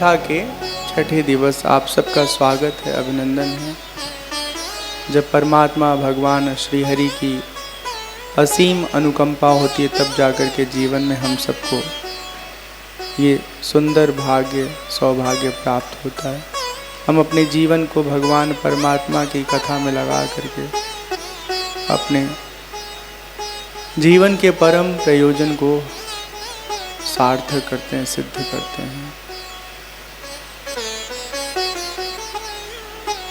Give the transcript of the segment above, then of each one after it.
कथा के छठे दिवस आप सबका स्वागत है, अभिनंदन है। जब परमात्मा भगवान श्री हरि की असीम अनुकंपा होती है तब जाकर के जीवन में हम सबको ये सुंदर भाग्य सौभाग्य प्राप्त होता है। हम अपने जीवन को भगवान परमात्मा की कथा में लगा करके अपने जीवन के परम प्रयोजन को सार्थक करते हैं, सिद्ध करते हैं।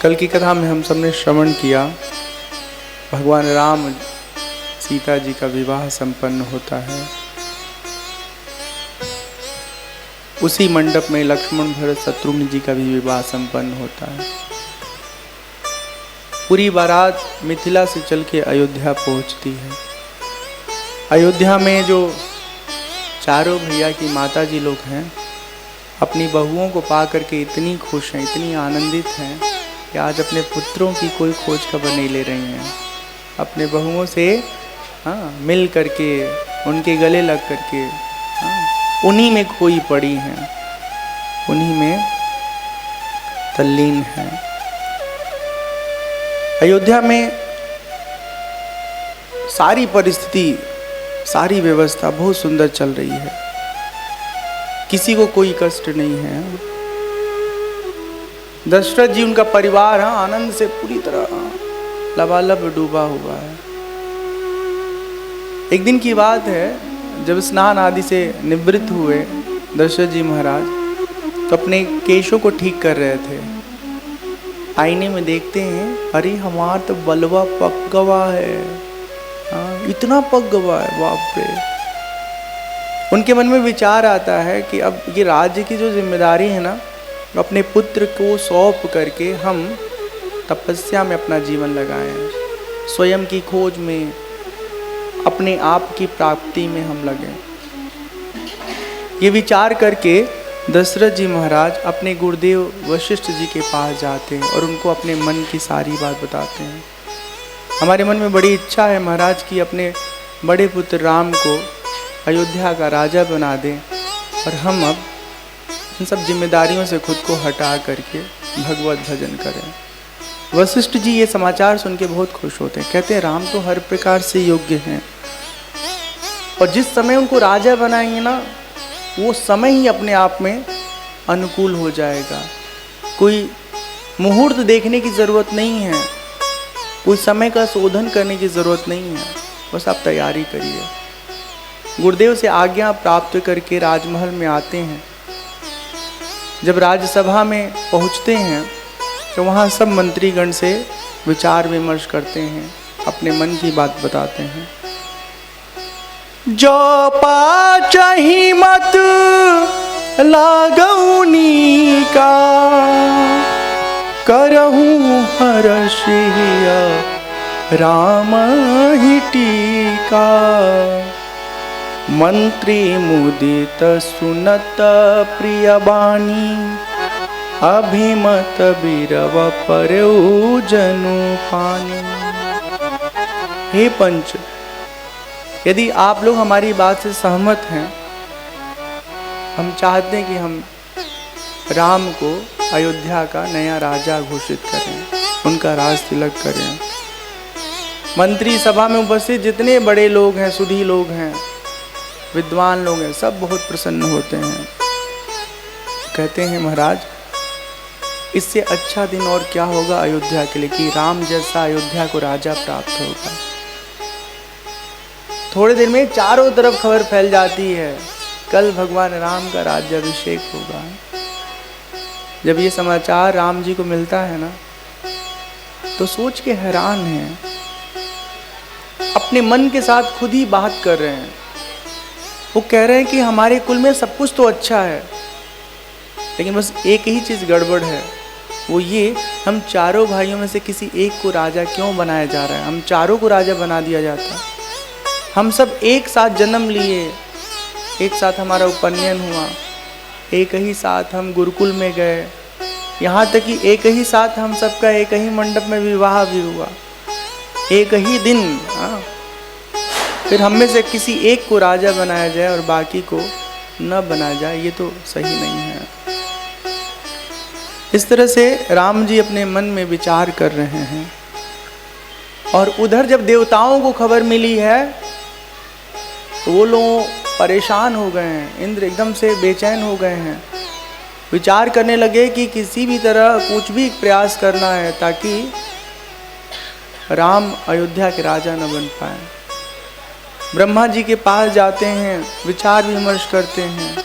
कल की कथा में हम सबने श्रवण किया, भगवान राम सीता जी का विवाह संपन्न होता है। उसी मंडप में लक्ष्मण भरत शत्रुघ्न जी का भी विवाह संपन्न होता है। पूरी बारात मिथिला से चल के अयोध्या पहुंचती है। अयोध्या में जो चारों भैया की माता जी लोग हैं, अपनी बहुओं को पा करके इतनी खुश हैं, इतनी आनंदित हैं कि आज अपने पुत्रों की कोई खोज खबर नहीं ले रही हैं। अपने बहुओं से मिल करके, उनके गले लग करके उन्हीं में खोई पड़ी हैं, उन्हीं में तल्लीन हैं। अयोध्या में सारी परिस्थिति, सारी व्यवस्था बहुत सुंदर चल रही है। किसी को कोई कष्ट नहीं है। दशरथ जी, उनका परिवार आनंद से पूरी तरह लबालब डूबा हुआ है। एक दिन की बात है, जब स्नान आदि से निवृत्त हुए दशरथ जी महाराज, तो अपने केशों को ठीक कर रहे थे। आईने में देखते हैं, अरे हमारा तो बलवा पक गवा है। इतना पक गवा है, बाप रे। उनके मन में विचार आता है कि अब ये राज्य की जो जिम्मेदारी है ना, अपने पुत्र को सौंप करके हम तपस्या में अपना जीवन लगाएं, स्वयं की खोज में, अपने आप की प्राप्ति में हम लगे। ये विचार करके दशरथ जी महाराज अपने गुरुदेव वशिष्ठ जी के पास जाते हैं और उनको अपने मन की सारी बात बताते हैं। हमारे मन में बड़ी इच्छा है महाराज कि अपने बड़े पुत्र राम को अयोध्या का राजा बना दें और हम अब इन सब जिम्मेदारियों से खुद को हटा करके भगवत भजन करें। वशिष्ठ जी ये समाचार सुन के बहुत खुश होते हैं। कहते हैं राम तो हर प्रकार से योग्य हैं और जिस समय उनको राजा बनाएंगे ना, वो समय ही अपने आप में अनुकूल हो जाएगा। कोई मुहूर्त देखने की ज़रूरत नहीं है, कोई समय का शोधन करने की ज़रूरत नहीं है, बस आप तैयारी करिए। गुरुदेव से आज्ञा प्राप्त करके राजमहल में आते हैं। जब राज्यसभा में पहुँचते हैं तो वहाँ सब मंत्रीगण से विचार विमर्श करते हैं, अपने मन की बात बताते हैं। जो पाचही मत लागौनी का, करहूँ हर्षिया राम ही टीका। मंत्री मुदित सुनत प्रिय बानी, अभिमत बिरव परऊ जनु पानी। हे पंच, यदि आप लोग हमारी बात से सहमत हैं, हम चाहते हैं कि हम राम को अयोध्या का नया राजा घोषित करें, उनका राज तिलक करें। मंत्री सभा में उपस्थित जितने बड़े लोग हैं, सुधी लोग हैं, विद्वान लोग हैं, सब बहुत प्रसन्न होते हैं। कहते हैं महाराज, इससे अच्छा दिन और क्या होगा अयोध्या के लिए कि राम जैसा अयोध्या को राजा प्राप्त होगा। थोड़े देर में चारों तरफ खबर फैल जाती है, कल भगवान राम का राज्याभिषेक होगा। जब ये समाचार राम जी को मिलता है ना, तो सोच के हैरान हैं, अपने मन के साथ खुद ही बात कर रहे हैं। वो कह रहे हैं कि हमारे कुल में सब कुछ तो अच्छा है, लेकिन बस एक ही चीज़ गड़बड़ है, वो ये हम चारों भाइयों में से किसी एक को राजा क्यों बनाया जा रहा है। हम चारों को राजा बना दिया जाता। हम सब एक साथ जन्म लिए, एक साथ हमारा उपनयन हुआ, एक ही साथ हम गुरुकुल में गए, यहाँ तक कि एक ही साथ हम सबका एक ही मंडप में विवाह भी हुआ, एक ही दिन। फिर हम में से किसी एक को राजा बनाया जाए और बाकी को न बनाया जाए, ये तो सही नहीं है। इस तरह से राम जी अपने मन में विचार कर रहे हैं। और उधर जब देवताओं को खबर मिली है तो वो लोग परेशान हो गए हैं, इंद्र एकदम से बेचैन हो गए हैं। विचार करने लगे कि किसी भी तरह कुछ भी प्रयास करना है ताकि राम अयोध्या के राजा न बन पाए। ब्रह्मा जी के पास जाते हैं, विचार विमर्श करते हैं।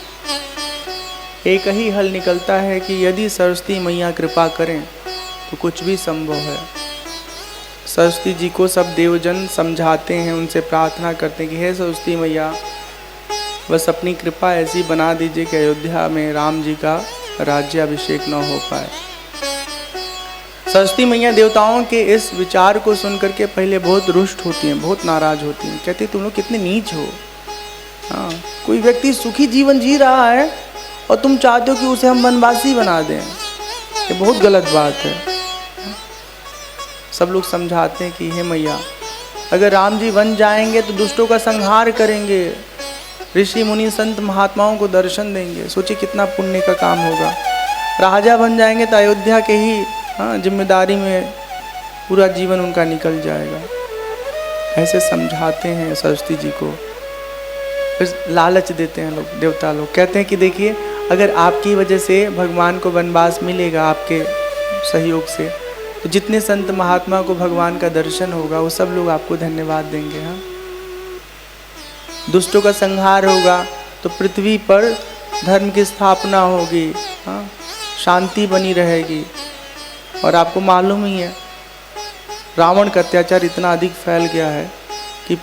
एक ही हल निकलता है कि यदि सरस्वती मैया कृपा करें तो कुछ भी संभव है। सरस्वती जी को सब देवजन समझाते हैं, उनसे प्रार्थना करते हैं कि हे सरस्वती मैया, बस अपनी कृपा ऐसी बना दीजिए कि अयोध्या में राम जी का राज्याभिषेक न हो पाए। सरस्वती मैया देवताओं के इस विचार को सुनकर के पहले बहुत रुष्ट होती हैं, बहुत नाराज होती हैं। कहती तुम लोग कितने नीच हो। हाँ, कोई व्यक्ति सुखी जीवन जी रहा है और तुम चाहते हो कि उसे हम वनवासी बना दें, ये बहुत गलत बात है। सब लोग समझाते हैं कि हे मैया, अगर राम जी वन जाएंगे तो दुष्टों का संहार करेंगे, ऋषि मुनि संत महात्माओं को दर्शन देंगे, सोचिए कितना पुण्य का काम होगा। राजा बन जाएंगे तो अयोध्या के ही जिम्मेदारी में पूरा जीवन उनका निकल जाएगा। ऐसे समझाते हैं सरस्वती जी को। फिर लालच देते हैं लोग, देवता लोग कहते हैं कि देखिए, अगर आपकी वजह से भगवान को वनवास मिलेगा, आपके सहयोग से, तो जितने संत महात्मा को भगवान का दर्शन होगा वो सब लोग आपको धन्यवाद देंगे। हाँ, दुष्टों का संहार होगा तो पृथ्वी पर धर्म की स्थापना होगी। हाँ, शांति बनी रहेगी। और आपको मालूम ही है, रावण का अत्याचार इतना अधिक फैल गया है कि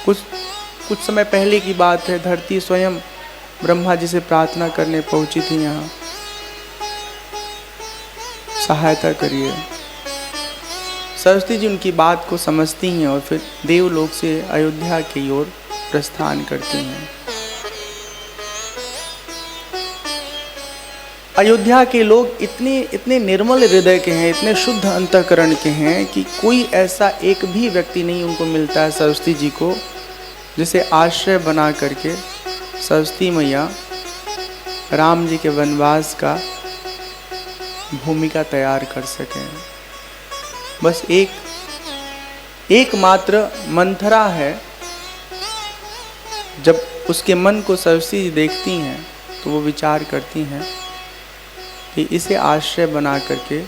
कुछ समय पहले की बात है, धरती स्वयं ब्रह्मा जी से प्रार्थना करने पहुंची थी, यहाँ सहायता करिए। सरस्वती जी उनकी बात को समझती हैं और फिर देवलोक से अयोध्या की ओर प्रस्थान करती हैं। अयोध्या के लोग इतने निर्मल हृदय के हैं, इतने शुद्ध अंतःकरण के हैं कि कोई ऐसा एक भी व्यक्ति नहीं उनको मिलता है सरस्वती जी को जिसे आश्रय बना करके सरस्वती मैया राम जी के वनवास का भूमिका तैयार कर सकें। बस एकमात्र मंथरा है, जब उसके मन को सरस्वती जी देखती हैं तो वो विचार करती हैं कि इसे आश्रय बना करके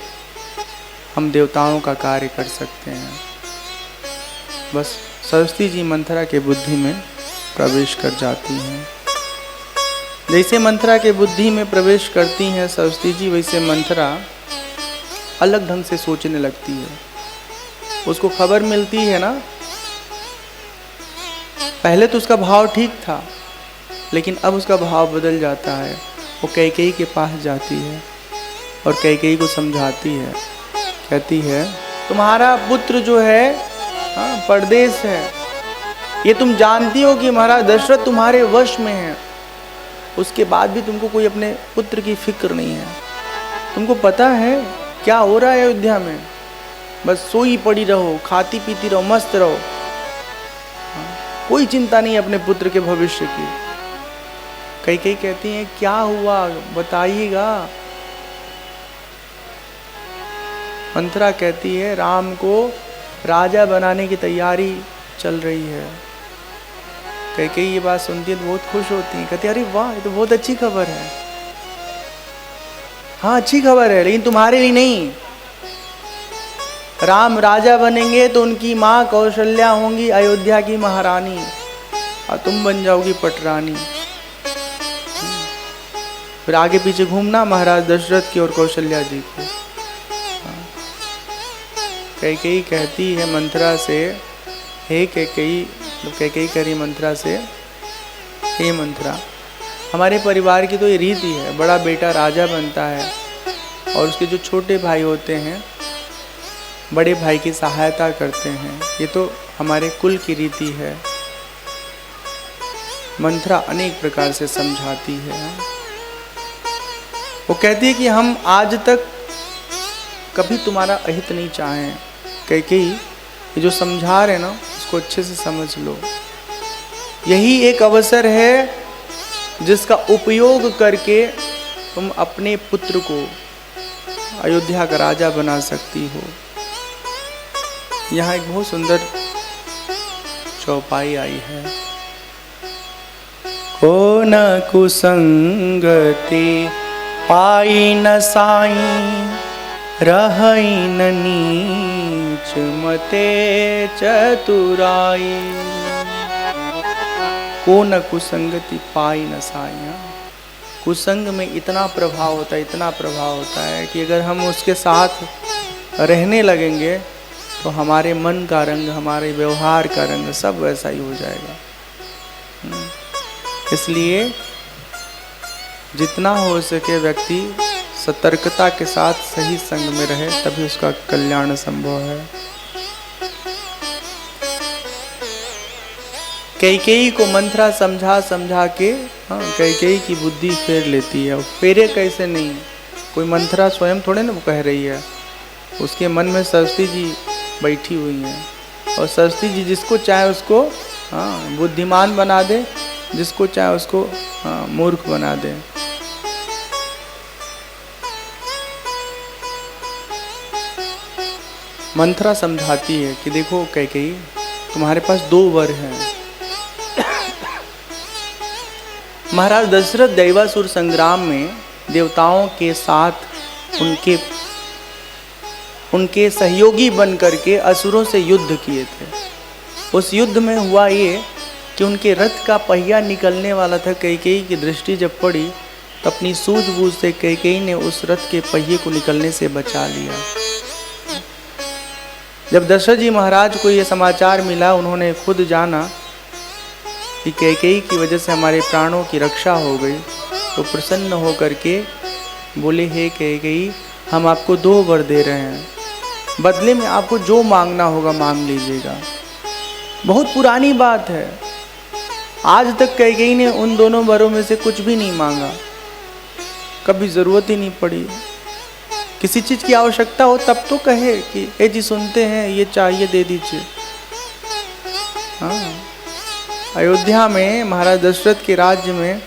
हम देवताओं का कार्य कर सकते हैं। बस सरस्वती जी मंथरा के बुद्धि में प्रवेश कर जाती हैं। जैसे मंथरा के बुद्धि में प्रवेश करती हैं सरस्वती जी, वैसे मंथरा अलग ढंग से सोचने लगती है। उसको खबर मिलती है ना, पहले तो उसका भाव ठीक था, लेकिन अब उसका भाव बदल जाता है। वो कैकेयी के पास जाती है और कैकेयी को समझाती है। कहती है, तुम्हारा पुत्र जो है परदेश है, ये तुम जानती हो कि महाराज दशरथ तुम्हारे वश में है, उसके बाद भी तुमको कोई अपने पुत्र की फिक्र नहीं है। तुमको पता है क्या हो रहा है अयोध्या में? बस सोई पड़ी रहो, खाती पीती रहो, मस्त रहो, कोई चिंता नहीं अपने पुत्र के भविष्य की। कई कहती हैं, क्या हुआ बताइएगा। मंथरा कहती है, राम को राजा बनाने की तैयारी चल रही है। कई ये बात सुनती है तो बहुत खुश होती है, कहती है, अरे वाह, ये तो बहुत अच्छी खबर है। हाँ, अच्छी खबर है, लेकिन तुम्हारे लिए नहीं। राम राजा बनेंगे तो उनकी माँ कौशल्या होंगी अयोध्या की महारानी और तुम बन जाओगी पटरानी। फिर आगे पीछे घूमना महाराज दशरथ की और कौशल्या जी को। कैकेयी कहती है मंथरा से, हे कैकेयी, कैकेयी कह रही मंथरा से, हे मंथरा, हमारे परिवार की तो ये रीति है, बड़ा बेटा राजा बनता है और उसके जो छोटे भाई होते हैं बड़े भाई की सहायता करते हैं, ये तो हमारे कुल की रीति है। मंथरा अनेक प्रकार से समझाती है। वो कहती है कि हम आज तक कभी तुम्हारा अहित नहीं चाहें। कैकेयी, ये जो समझा रहे ना उसको अच्छे से समझ लो। यही एक अवसर है जिसका उपयोग करके तुम अपने पुत्र को अयोध्या का राजा बना सकती हो। यहाँ एक बहुत सुंदर चौपाई आई है। को न कुसंगति पाई न साई, रहई न नीच मते चतुराई। को न कुसंगति पाई न साई। कुसंग में इतना प्रभाव होता है, इतना प्रभाव होता है कि अगर हम उसके साथ रहने लगेंगे तो हमारे मन का रंग, हमारे व्यवहार का रंग सब वैसा ही हो जाएगा। इसलिए जितना हो सके व्यक्ति सतर्कता के साथ सही संग में रहे, तभी उसका कल्याण संभव है। कैकेयी को मंथरा समझा समझा के कैकेयी की बुद्धि फेर लेती है। फेरे कैसे नहीं, कोई मंथरा स्वयं थोड़े ना वो कह रही है, उसके मन में सरस्वती जी बैठी हुई हैं और सरस्वती जी जिसको चाहे उसको बुद्धिमान बना दे, जिसको चाहे उसको मूर्ख बना दे। मंथरा समझाती है कि देखो कैकेयी, तुम्हारे पास 2 वर हैं। महाराज दशरथ दैवासुर संग्राम में देवताओं के साथ उनके सहयोगी बन करके असुरों से युद्ध किए थे। उस युद्ध में हुआ ये कि उनके रथ का पहिया निकलने वाला था। कैकेयी की दृष्टि जब पड़ी तो अपनी सूझबूझ से कैकेयी ने उस रथ के पहिए को निकलने से बचा लिया। जब दशरथ जी महाराज को ये समाचार मिला, उन्होंने खुद जाना कि कैकेयी की वजह से हमारे प्राणों की रक्षा हो गई, तो प्रसन्न होकर के बोले, हे कैकेयी, हम आपको 2 वर दे रहे हैं, बदले में आपको जो मांगना होगा मांग लीजिएगा। बहुत पुरानी बात है, आज तक कैकेयी ने उन दोनों वरों में से कुछ भी नहीं मांगा, कभी जरूरत ही नहीं पड़ी। किसी चीज की आवश्यकता हो तब तो कहे कि ए जी सुनते हैं, ये चाहिए दे दीजिए। हाँ, अयोध्या में महाराज दशरथ के राज्य में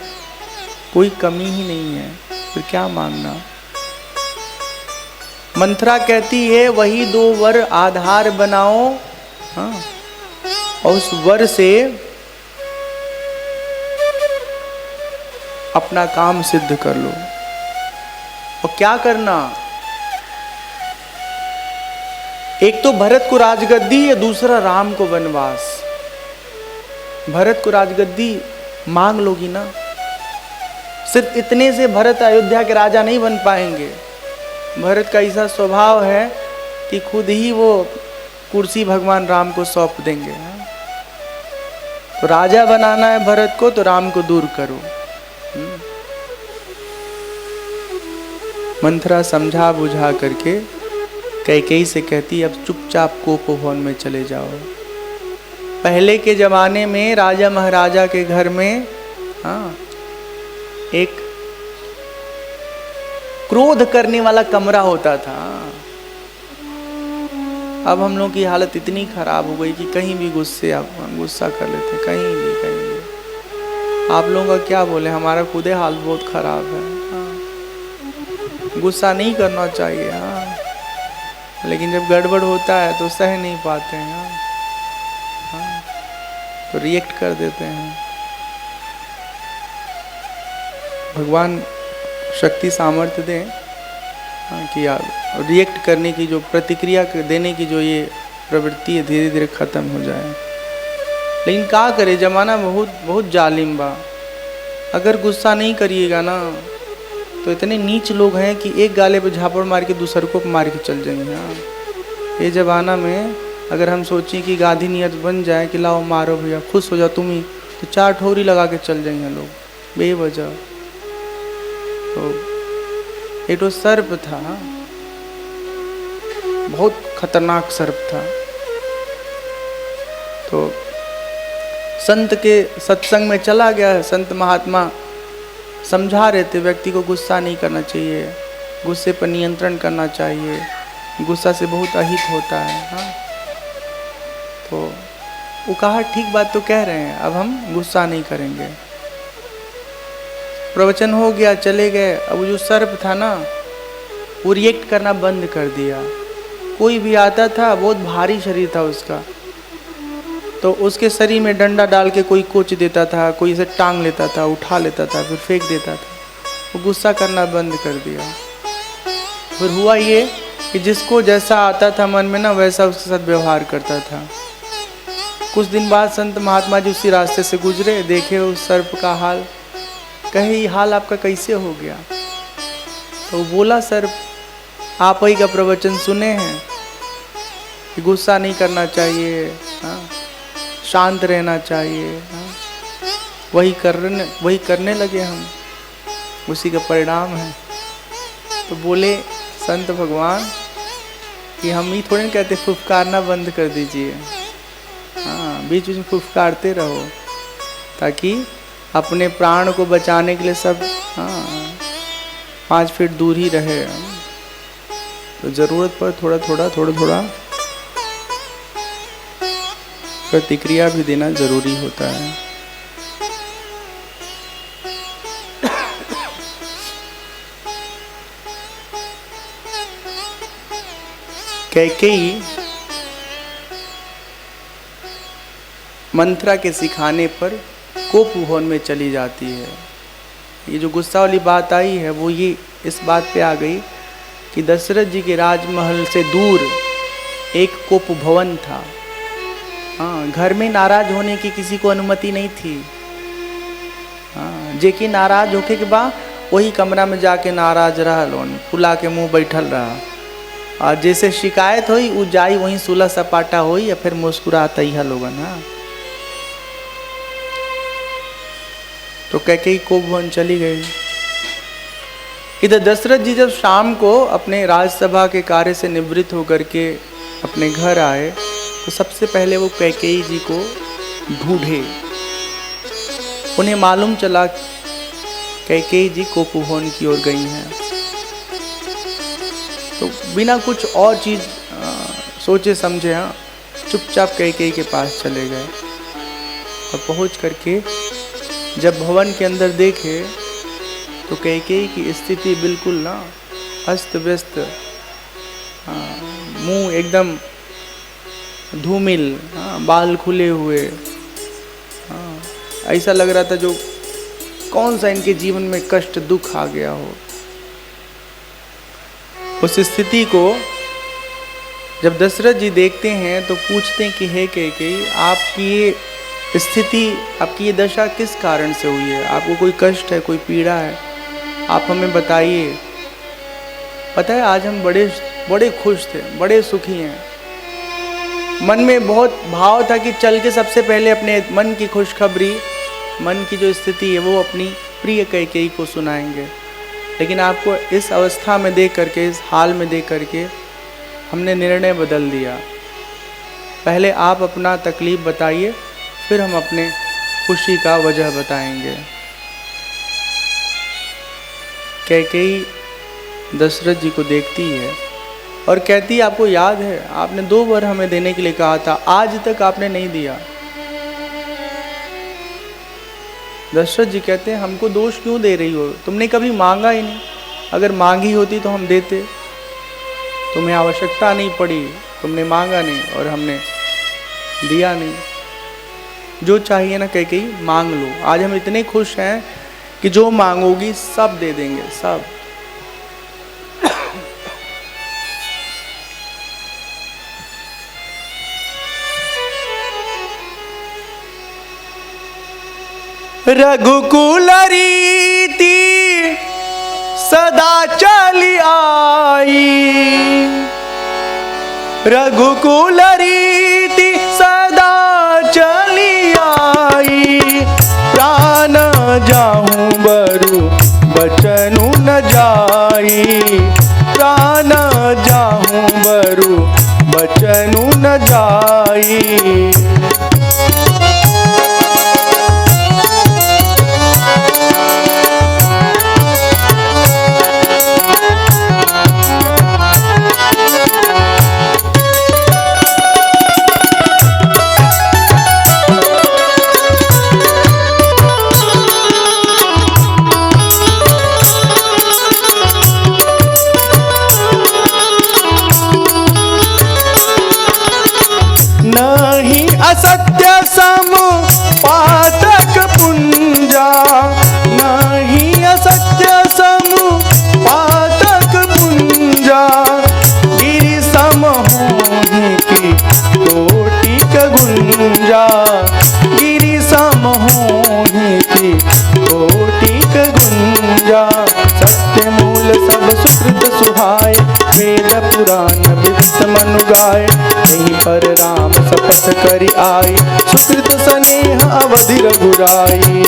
कोई कमी ही नहीं है, फिर क्या मांगना। मंथरा कहती है वही 2 वर आधार बनाओ, हाँ, और उस वर से अपना काम सिद्ध कर लो। और क्या करना, एक तो भरत को राजगद्दी या दूसरा राम को वनवास। भरत को राजगद्दी मांग लोगी ना, सिर्फ इतने से भरत अयोध्या के राजा नहीं बन पाएंगे। भरत का ऐसा स्वभाव है कि खुद ही वो कुर्सी भगवान राम को सौंप देंगे। तो राजा बनाना है भरत को, तो राम को दूर करो। मंथरा समझा बुझा करके कैकेयी से कहती, अब चुपचाप कोपवन में चले जाओ। पहले के जमाने में राजा महाराजा के घर में एक क्रोध करने वाला कमरा होता था। अब हम लोग की हालत इतनी खराब हो गई कि कहीं भी गुस्सा कर लेते, कहीं भी। आप लोगों का क्या बोले, हमारा खुद हाल बहुत खराब है। गुस्सा नहीं करना चाहिए, लेकिन जब गड़बड़ होता है तो सह नहीं पाते हैं, तो रिएक्ट कर देते हैं। भगवान शक्ति सामर्थ्य दें कि रिएक्ट करने की जो प्रतिक्रिया देने की जो ये प्रवृत्ति है धीरे धीरे खत्म हो जाए। लेकिन क्या करे, जमाना बहुत जालिम बा। अगर गुस्सा नहीं करिएगा ना तो इतने नीच लोग हैं कि एक गाले पे झापड़ मार के दूसरे को मार के चल जाएंगे। ये जमाना में अगर हम सोचें कि गांधी नियत बन जाए कि लाओ मारो भैया, खुश हो जाओ तुम ही, तो 4 ठोरी लगा के चल जाएंगे लोग बेवजह। तो ये तो सर्प था, बहुत खतरनाक सर्प था। तो संत के सत्संग में चला गया, संत महात्मा समझा रहे थे व्यक्ति को गुस्सा नहीं करना चाहिए, गुस्से पर नियंत्रण करना चाहिए, गुस्सा से बहुत अहित होता है। तो वो कहा ठीक बात तो कह रहे हैं, अब हम गुस्सा नहीं करेंगे। प्रवचन हो गया, चले गए। अब जो सर्प था ना, वो रिएक्ट करना बंद कर दिया। कोई भी आता था, बहुत भारी शरीर था उसका, तो उसके शरीर में डंडा डाल के कोई कोच देता था, कोई इसे टांग लेता था, उठा लेता था, फिर फेंक देता था। वो गुस्सा करना बंद कर दिया। फिर हुआ ये कि जिसको जैसा आता था मन में ना, वैसा उसके साथ व्यवहार करता था। कुछ दिन बाद संत महात्मा जी उसी रास्ते से गुजरे, देखे उस सर्प का हाल, कहे ये हाल आपका कैसे हो गया? तो बोला, सर्प आप ही का प्रवचन सुने हैं कि गुस्सा नहीं करना चाहिए, शांत रहना चाहिए, वही करने लगे हम, उसी का परिणाम है। तो बोले संत भगवान कि हम ही थोड़ी कहते फुफकारना बंद कर दीजिए, बीच बीच में फुफकारते रहो, ताकि अपने प्राण को बचाने के लिए सब 5 फीट दूर ही रहे। तो जरूरत पर थोड़ा थोड़ा प्रतिक्रिया भी देना जरूरी होता है। कैकेयी मंत्रा के सिखाने पर कोप भवन में चली जाती है। ये जो गुस्सा वाली बात आई है, वो ये इस बात पे आ गई कि दशरथ जी के राजमहल से दूर एक कोप भवन था। घर में नाराज होने की किसी को अनुमति नहीं थी। जेकि नाराज होके के बाद वही कमरा में जाके नाराज रहा, लोन फुला के मुंह बैठल रहा, और जैसे शिकायत हुई वो जाई वहीं सुलह सपाटा हुई, या फिर मुस्कुराता ही लोगन। तो कैकेयी कोप भवन चली गई। इधर दशरथ जी जब शाम को अपने राजसभा के कार्य से निवृत्त होकर के अपने घर आए, तो सबसे पहले वो कैकेयी जी को ढूंढे। उन्हें मालूम चला कैकेयी जी कोप भवन की ओर गई हैं। तो बिना कुछ और चीज सोचे समझे चुपचाप कैकेयी के पास चले गए, और पहुंच करके जब भवन के अंदर देखे तो कैकेयी की स्थिति बिल्कुल ना अस्त व्यस्त, मुंह एकदम धूमिल, बाल खुले हुए, ऐसा लग रहा था जो कौन सा इनके जीवन में कष्ट दुख आ गया हो। उस स्थिति को जब दशरथ जी देखते हैं तो पूछते हैं कि हे कैकेयी, आपकी ये स्थिति, आपकी ये दशा किस कारण से हुई है? आपको कोई कष्ट है, कोई पीड़ा है? आप हमें बताइए। पता है आज हम बड़े खुश थे, बड़े सुखी हैं। मन में बहुत भाव था कि चल के सबसे पहले अपने मन की खुशखबरी, मन की जो स्थिति है वो अपनी प्रिय कैकेयी को सुनाएंगे। लेकिन आपको इस अवस्था में देख करके, इस हाल में देख करके हमने निर्णय बदल दिया। पहले आप अपना तकलीफ बताइए, फिर हम अपने खुशी का वजह बताएंगे। कैकेयी दशरथ जी को देखती है और कहती है, आपको याद है आपने 2 बार हमें देने के लिए कहा था, आज तक आपने नहीं दिया। दशरथ जी कहते हैं, हमको दोष क्यों दे रही हो? तुमने कभी मांगा ही नहीं। अगर मांगी होती तो हम देते, तुम्हें आवश्यकता नहीं पड़ी, तुमने मांगा नहीं और हमने दिया नहीं। जो चाहिए ना कैकेयी मांग लो। आज हम इतने खुश हैं कि जो मांगोगी सब दे देंगे, सब। रघुकुल रीति सदा चली आई, रघुकुल रीति सदा चली आई, प्राण जाऊं बरु बचनु न जाई, प्राण जाऊं बरु बचनु न जाई। विदित मनु गाय। यहीं पर राम सपथ करि आए, सुकृत स्नेह अवधि रघुराई।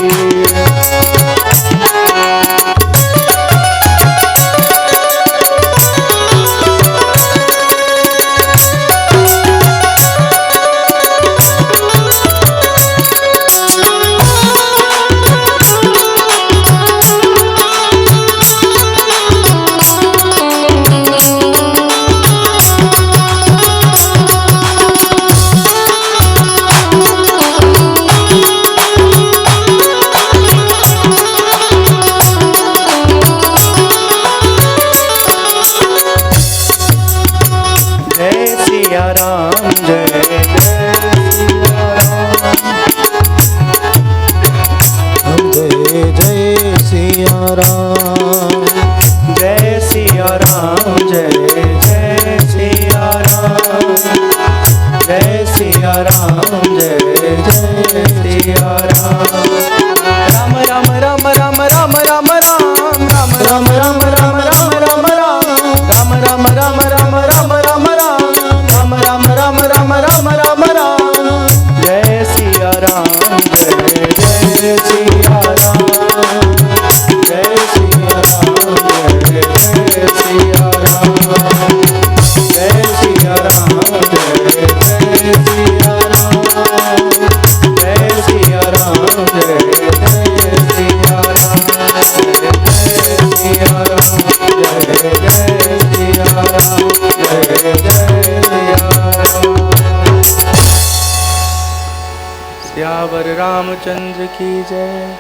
सियावर रामचंद्र की जय,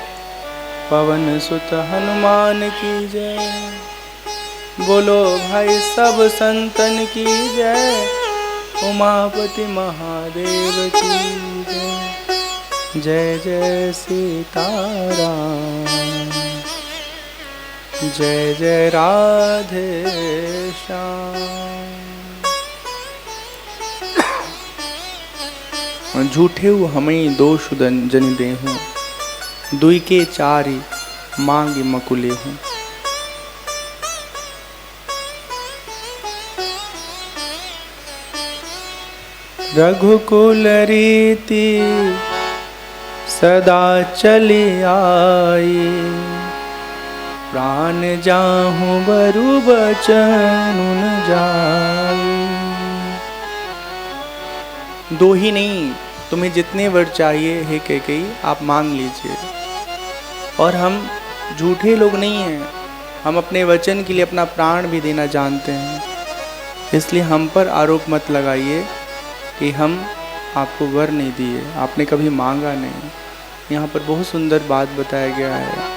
पवन सुत हनुमान की जय। बोलो भाई सब संतन की जय, उमापति महादेव की जय। जय जय सीताराम, जय जय राधे श्याम। झूठे हमें दोष जनि देहूँ, दुई के चारि मांग मकुले हूँ। रघुकुल रीति सदा चली आई, प्राण जाहूँ बरु बचन न जाई। दो ही नहीं, तुम्हें जितने वर चाहिए हे कैकेयी आप मांग लीजिए। और हम झूठे लोग नहीं हैं, हम अपने वचन के लिए अपना प्राण भी देना जानते हैं। इसलिए हम पर आरोप मत लगाइए कि हम आपको वर नहीं दिए, आपने कभी मांगा नहीं। यहाँ पर बहुत सुंदर बात बताया गया है।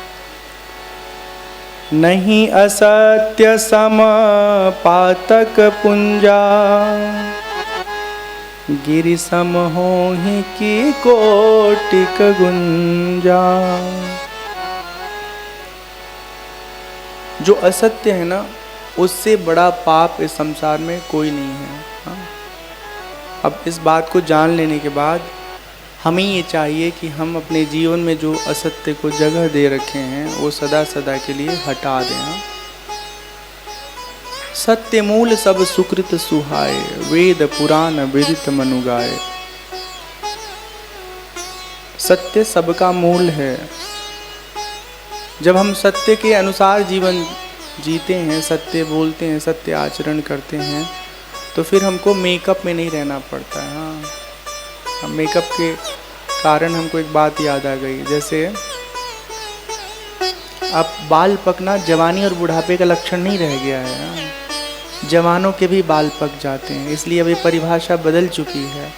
नहीं असत्य सम पातक पुंजा, गिरि सम होहि की कोटिक गुंजा। जो असत्य है ना, उससे बड़ा पाप इस संसार में कोई नहीं है। हाँ? अब इस बात को जान लेने के बाद हमें ये चाहिए कि हम अपने जीवन में जो असत्य को जगह दे रखे हैं वो सदा सदा के लिए हटा दें। हाँ? सत्य मूल सब सुकृत सुहाए, वेद पुराण विदित मनु गाए। सत्य सबका मूल है। जब हम सत्य के अनुसार जीवन जीते हैं, सत्य बोलते हैं, सत्य आचरण करते हैं, तो फिर हमको मेकअप में नहीं रहना पड़ता है। हाँ, मेकअप के कारण हमको एक बात याद आ गई। जैसे अब बाल पकना जवानी और बुढ़ापे का लक्षण नहीं रह गया है। हाँ? जवानों के भी बाल पक जाते हैं, इसलिए अभी परिभाषा बदल चुकी है।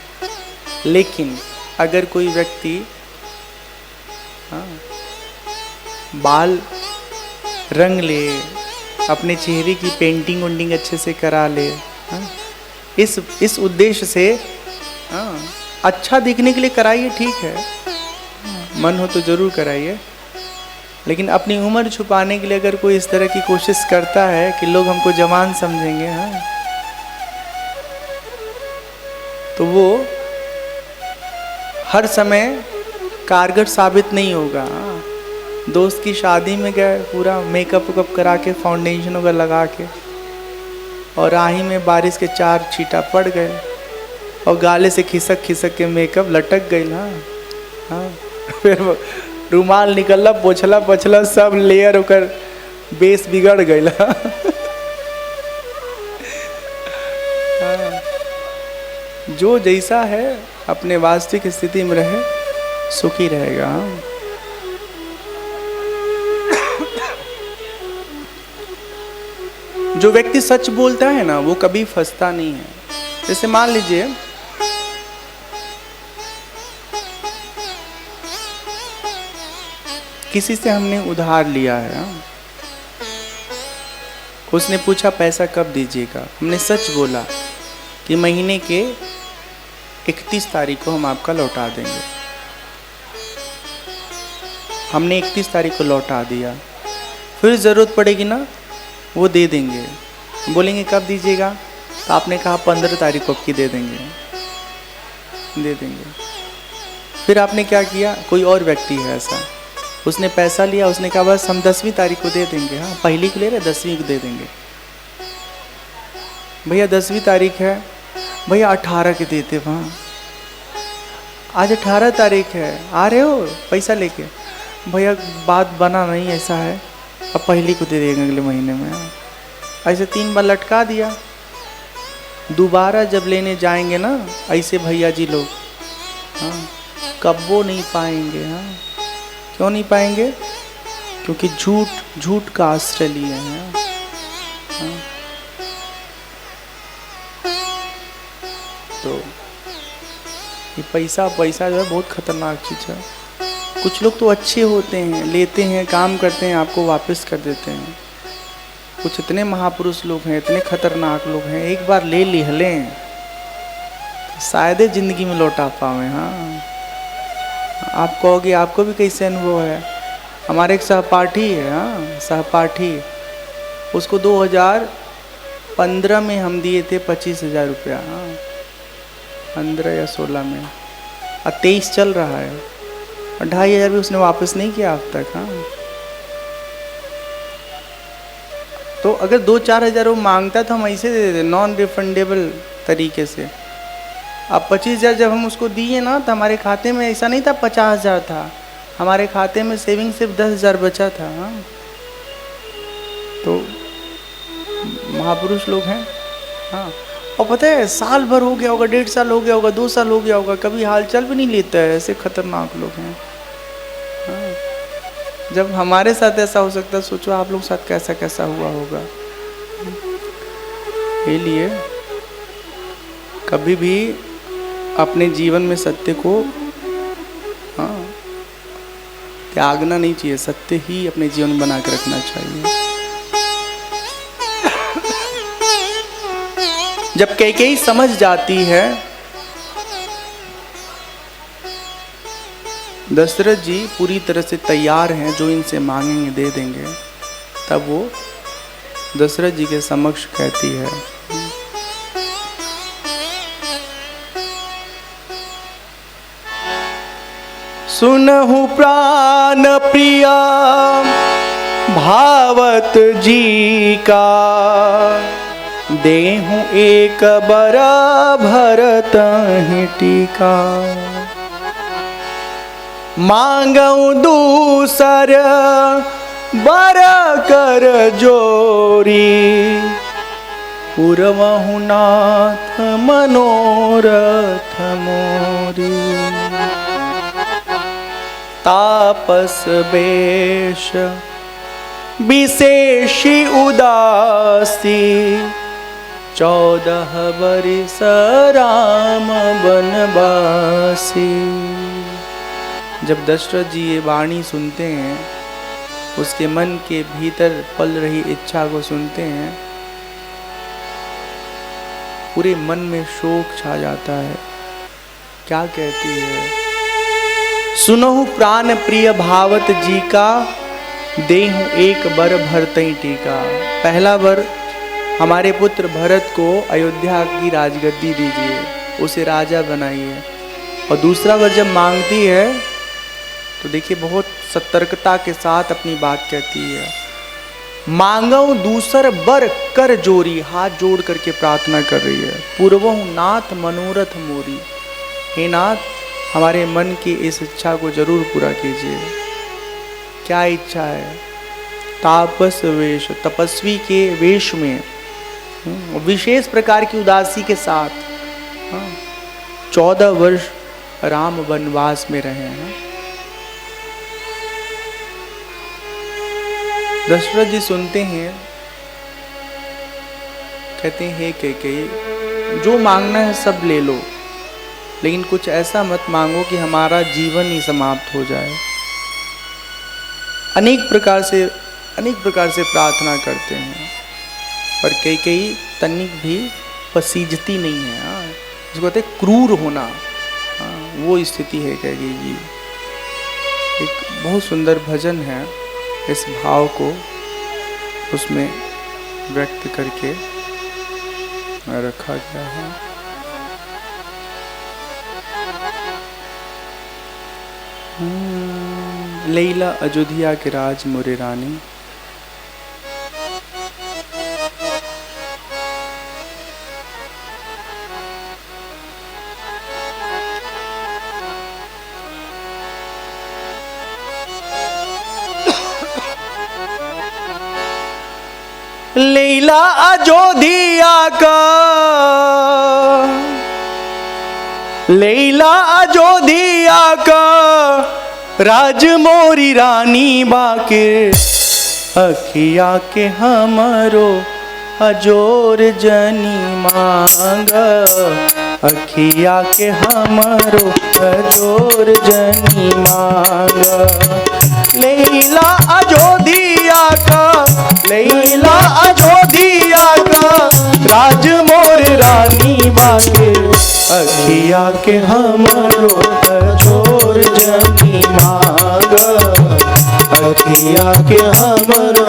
लेकिन अगर कोई व्यक्ति बाल रंग ले, अपने चेहरे की पेंटिंग उंटिंग अच्छे से करा ले, इस उद्देश्य से अच्छा दिखने के लिए कराइए, ठीक है, मन हो तो ज़रूर कराइए। लेकिन अपनी उम्र छुपाने के लिए अगर कोई इस तरह की कोशिश करता है कि लोग हमको जवान समझेंगे, तो वो हर समय कारगर साबित नहीं होगा। दोस्त की शादी में गए, पूरा मेकअप वेकअप करा के, फाउंडेशन वगैरह लगा के, और राही में बारिश के 4 छींटा पड़ गए और गाले से खिसक खिसक के मेकअप लटक गई ना। हाँ, फिर रुमाल निकलला, पोछला पछला सब लेयर होकर बेस बिगड़ गई। जो जैसा है अपने वास्तविक स्थिति में रहे, सुखी रहेगा। जो व्यक्ति सच बोलता है ना, वो कभी फंसता नहीं है। जैसे मान लीजिए किसी से हमने उधार लिया है, उसने पूछा पैसा कब दीजिएगा, हमने सच बोला कि महीने के 31 तारीख को हम आपका लौटा देंगे। हमने 31 तारीख को लौटा दिया, फिर ज़रूरत पड़ेगी ना, वो दे देंगे। बोलेंगे कब दीजिएगा, तो आपने कहा 15 तारीख को आपकी दे देंगे, दे देंगे। फिर आपने क्या किया, कोई और व्यक्ति है ऐसा, उसने पैसा लिया, उसने कहा बस हम 10वीं तारीख को दे देंगे। हाँ, पहली को ले रहे, 10वीं को दे देंगे। भैया 10वीं तारीख है, भैया 18 के देते वहाँ, आज 18 तारीख है, आ रहे हो पैसा लेके। भैया बात बना नहीं, ऐसा है, अब पहली को दे देंगे अगले महीने में। ऐसे 3 बार लटका दिया। दोबारा जब लेने जाएंगे ना ऐसे भैया जी लोग, हाँ, कब्बो नहीं पाएंगे। हाँ, क्यों नहीं पाएंगे, क्योंकि झूठ का आश्रय लिए हैं। हाँ, तो ये पैसा जो है बहुत खतरनाक चीज़ है। कुछ लोग तो अच्छे होते हैं, लेते हैं, काम करते हैं, आपको वापस कर देते हैं। कुछ इतने महापुरुष लोग हैं, इतने खतरनाक लोग हैं, एक बार ले लें शायद ज़िंदगी में लौटा पावे। हाँ, आप कहोगे आपको भी कैसे अनुभव है। हमारे एक सहपाठी है, हाँ सहपाठी, उसको 2015 में हम दिए थे 25,000 रुपया। हाँ, 15 या 16 में, और 23 चल रहा है, और 2,500 भी उसने वापस नहीं किया अब तक। हाँ, तो अगर 2-4 हज़ार वो मांगता तो हम ऐसे दे देते, नॉन रिफंडेबल तरीके से। अब 25,000 जब हम उसको दिए ना, तो हमारे खाते में ऐसा नहीं था 50,000 था, हमारे खाते में सेविंग सिर्फ 10,000 बचा था। हाँ, तो महापुरुष लोग हैं। हाँ, और पता है साल भर हो गया होगा, 1.5 साल हो गया होगा, 2 साल हो गया होगा, कभी हालचाल भी नहीं लेता है। ऐसे खतरनाक लोग हैं। हाँ, जब हमारे साथ ऐसा हो सकता है, सोचो आप लोग साथ कैसा कैसा हुआ होगा। इसलिए कभी भी अपने जीवन में सत्य को, हाँ, त्यागना नहीं चाहिए, सत्य ही अपने जीवन में बना के रखना चाहिए। जब कैकेयी समझ जाती है, दशरथ जी पूरी तरह से तैयार हैं, जो इनसे मांगेंगे दे देंगे, तब वो दशरथ जी के समक्ष कहती है, सुनहु प्राण प्रिय भावत जी का, देहु एक बर भरत टीका, मांगऊ दूसर बर कर जोरी, पुरवहु नाथ मनोरथ मोरी, तापस बेश विशेषी उदासी, 14 बरिस राम बनवासी। जब दशरथ जी ये वाणी सुनते हैं, उसके मन के भीतर पल रही इच्छा को सुनते हैं, पूरे मन में शोक छा जाता है। क्या कहती है, सुनहु प्राण प्रिय भावत जी का, देहु एक बर भरतई टीका। पहला वर हमारे पुत्र भरत को अयोध्या की राजगद्दी दीजिए, उसे राजा बनाइए। और दूसरा वर जब मांगती है तो देखिए बहुत सतर्कता के साथ अपनी बात कहती है, मांगो दूसर बर कर जोरी, हाथ जोड़ करके प्रार्थना कर रही है। पूर्वहु नाथ मनोरथ मोरी, हे नाथ हमारे मन की इस इच्छा को जरूर पूरा कीजिए। क्या इच्छा है? तापस वेश, तपस्वी के वेश में विशेष प्रकार की उदासी के साथ 14 वर्ष राम वनवास में रहे हैं। दशरथ जी सुनते हैं, कहते हैं हे कैकेयी, जो मांगना है सब ले लो, लेकिन कुछ ऐसा मत मांगो कि हमारा जीवन ही समाप्त हो जाए। अनेक प्रकार से प्रार्थना करते हैं, पर कैकेयी तनिक भी पसीजती नहीं है। जिसको कहते हैं क्रूर होना, वो स्थिति है कैकेयी जी। एक बहुत सुंदर भजन है, इस भाव को उसमें व्यक्त करके रखा गया है। लैला अयोध्या के राज मोरे रानी, लैला अयोध्या का, लैला अयोध्या का राज मोरी रानी बाकिर, अखिया के हमरो अजोर जनी मांग, अखिया के हमरो अजोर जनी मांग। लैला अयोध्या का, लैला अयोध्या का राज मोर रानी बाकिर, अखिया के हमरो अजोर जनी मांग, अखिया के हमरो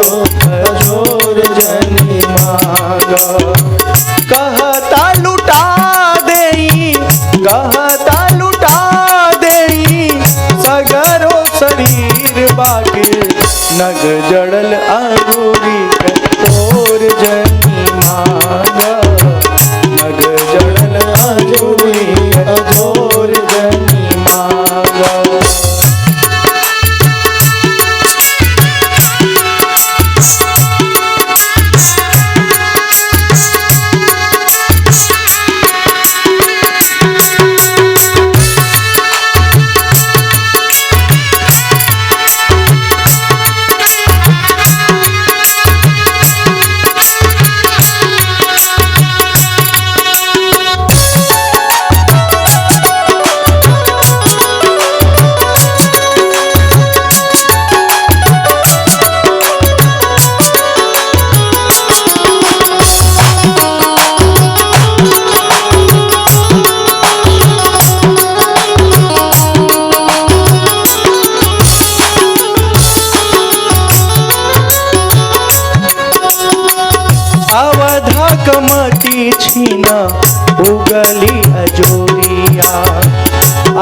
अजोर जनी मांग। कहता लुटा देई, कहता लुटा देई सगरो शरीर बाकिर, नग जड़ल अंगूरी तोर जनी मांग, नग जड़ल अंगूरी तोर जनी मांग। अवधा कमटी छीना उगली अजोरिया,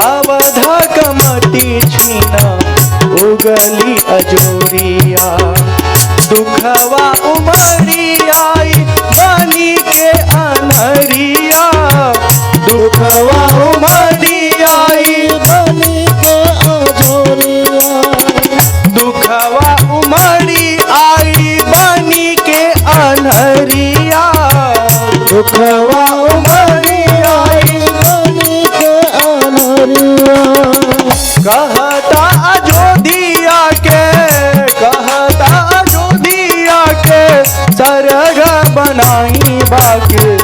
अवधा कमटी छीना उगली अजोरिया, दुखवा उमरी आई बनी के अनहरिया, दुखवा उमरी आई बनी के अजोरिया, दुखवा उमरी आई बनी के अनहरिया, दुखवा उमरी आई बनी के अनहरिया। कहता अयोध्या के, कहता अयोध्या के सरग बनाई बाकिर,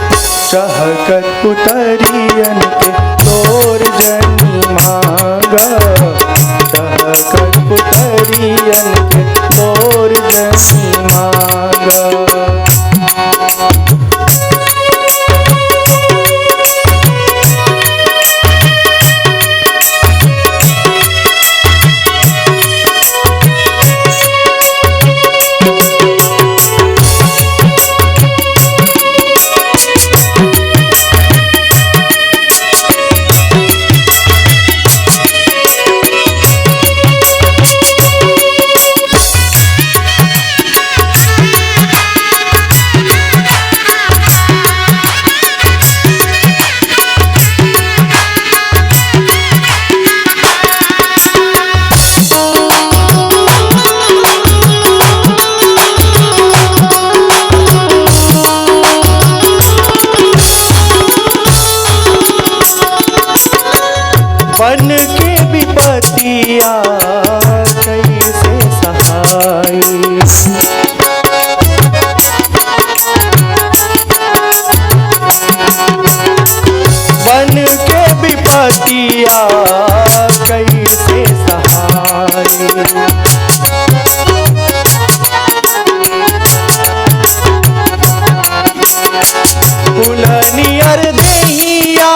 चहकत पुतरियन के तोर जनी मांग, चहकत पुतरियन के तोर जनी मांग। बन के विपत्तिया कैसे सहाई। बन के विपत्तिया कैसे सहाई। कुलनियर देहिया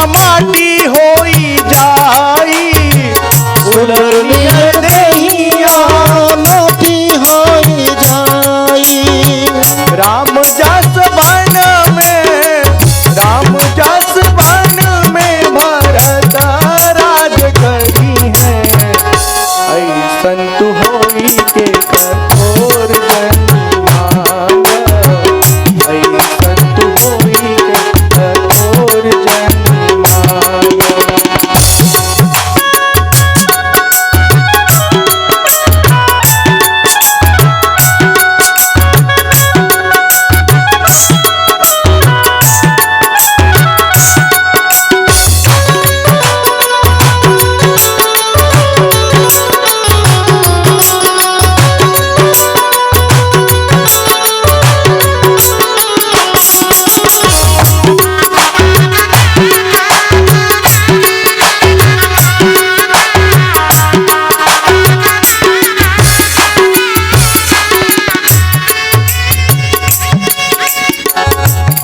माटी होई जाई। कुलनियर देहिया माटी होई जाई। राम जस बन में, राम जस बन में भरत राज करी है। ऐसन तू होई के कठोर जन्मांग। ऐसन तू होई के कठोर जन्मांग।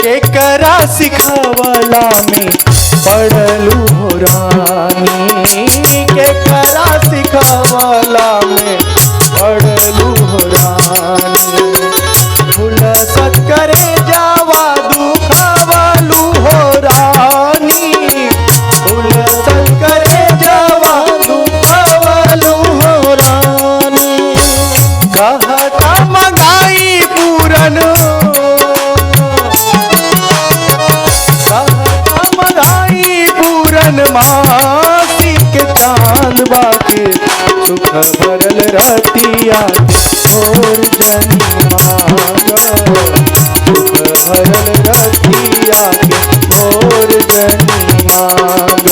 केकरा सिखावला में पढ़लू हो रानी। केकरा सिखावला में पढ़लू हो रानी। भूलसत करे जावा दुखावलू हो रानी। भूलसत करे जावा दुखावलू हो रानी। कहता मंगाई पूरन, मासी के चांद बाके सुख भरल रतिया और जन्मांग। सुख भरल रतिया के और जन्मांग।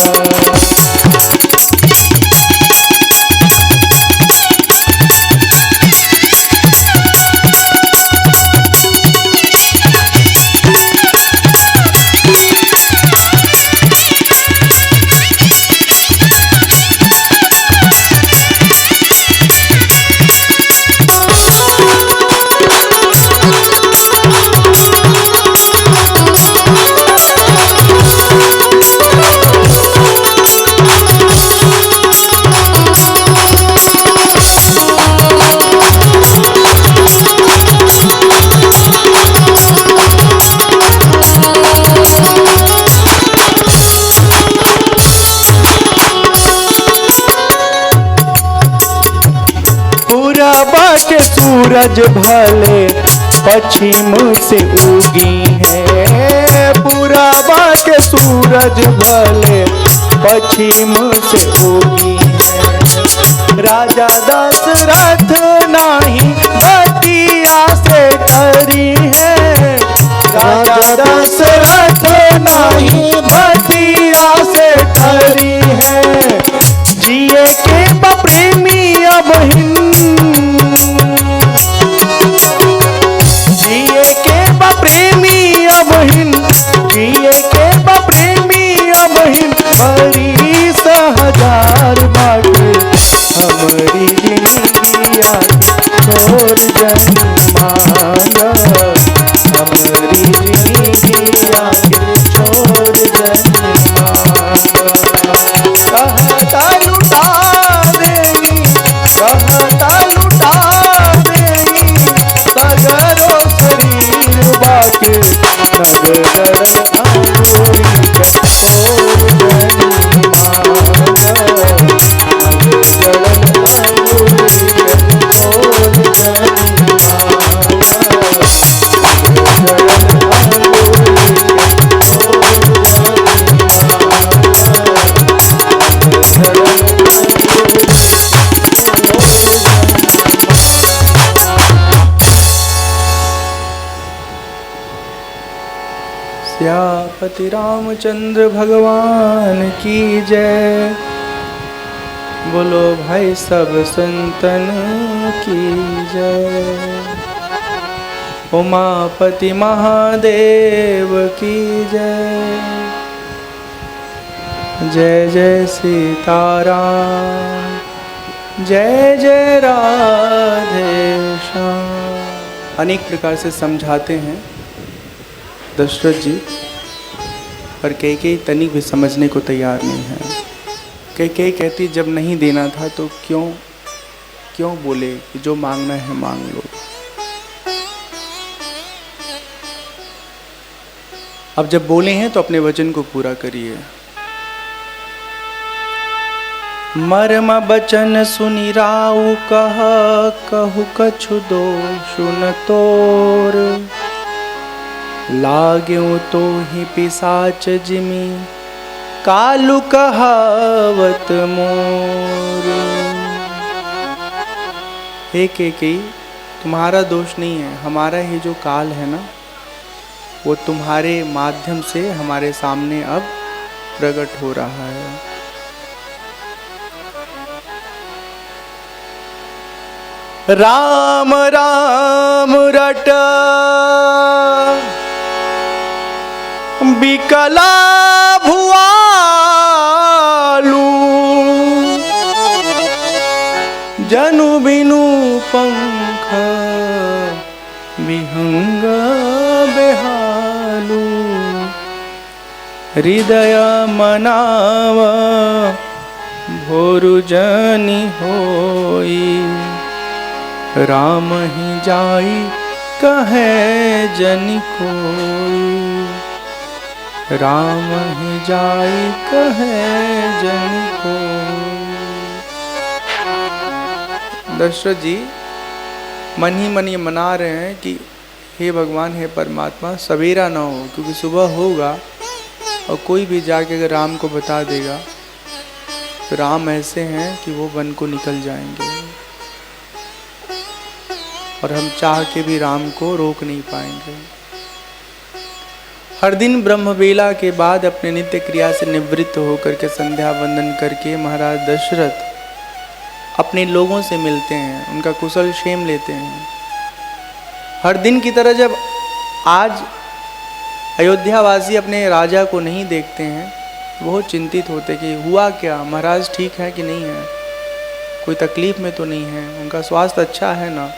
के सूरज भले पश्चिम से उगी है। पूरबा के सूरज भले पश्चिम से उगी है। राजा दशरथ नाही बतिया से डरी है। राजा दशरथ नाही बतिया से डरी है। जिए के प्रेमी अब जिए के प्रेमी अबहिन। जिए के प्रेमी अबहिन। हरी सहजार बाटे हमारी जिंदगिया छोड़ जन्मांग। हमारी जिंदगिया छोड़ जन्मांग। कहता लुटा देनी, कहता लुटा देनी सगरो शरीर बाके नगरन अंगूरी कठोर जन्मांग। नगरन अंगूरी कठोर जन्मांग। नगरन अंगूरी कठोर सियापति रामचंद्र भगवान की जय। बोलो भाई सब संतन की जय। उमापति महादेव की जय। जय जय सीताराम, जय जय राधे श्याम। अनेक प्रकार से समझाते हैं दशरथ जी, पर कैकेयी तनिक भी समझने को तैयार नहीं है। कैकेयी कहती जब नहीं देना था तो क्यों बोले कि जो मांगना है मांग लो। अब जब बोले हैं तो अपने वचन को पूरा करिए। मर्म बचन सुनि राउ कहु कछु दोषु न तोर। लाग्यो तो ही पिशाच जिमि कालु कहावत मोर। हे कैकेयी, तुम्हारा दोष नहीं है, हमारा ही जो काल है ना, वो तुम्हारे माध्यम से हमारे सामने अब प्रकट हो रहा है। राम राम रट बिकला भुआलू। जनु बिनु पंख विहंग बेहालू। हृदय मनाव भोरु जनि होई। राम ही जाई कहे जनि कोई। राम ही जाई कहे जनि कोई। दशरथ जी मन ही मन ये मना रहे हैं कि हे भगवान, हे परमात्मा, सवेरा ना हो, क्योंकि सुबह होगा और कोई भी जाके अगर राम को बता देगा तो राम ऐसे हैं कि वो वन को निकल जाएंगे और हम चाह के भी राम को रोक नहीं पाएंगे। हर दिन ब्रह्मवेला के बाद अपने नित्य क्रिया से निवृत्त होकर के संध्या वंदन करके महाराज दशरथ अपने लोगों से मिलते हैं, उनका कुशल क्षेम लेते हैं। हर दिन की तरह जब आज अयोध्यावासी अपने राजा को नहीं देखते हैं, बहुत चिंतित होते कि हुआ क्या, महाराज ठीक है कि नहीं है, कोई तकलीफ में तो नहीं है, उनका स्वास्थ्य अच्छा है ना।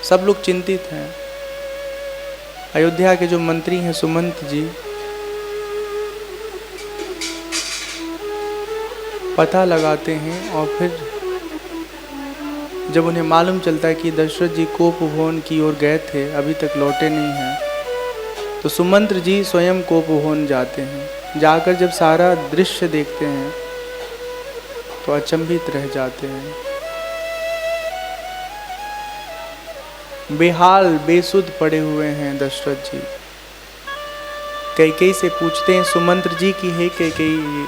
सब लोग चिंतित हैं। अयोध्या के जो मंत्री हैं सुमंत जी, पता लगाते हैं और फिर जब उन्हें मालूम चलता है कि दशरथ जी कोपभवन की ओर गए थे, अभी तक लौटे नहीं हैं, तो सुमंत्र जी स्वयं कोपभवन जाते हैं। जाकर जब सारा दृश्य देखते हैं तो अचंभित रह जाते हैं। बेहाल बेसुध पड़े हुए हैं दशरथ जी। कैकेयी से पूछते हैं सुमंत्र जी की, हे कैकेयी,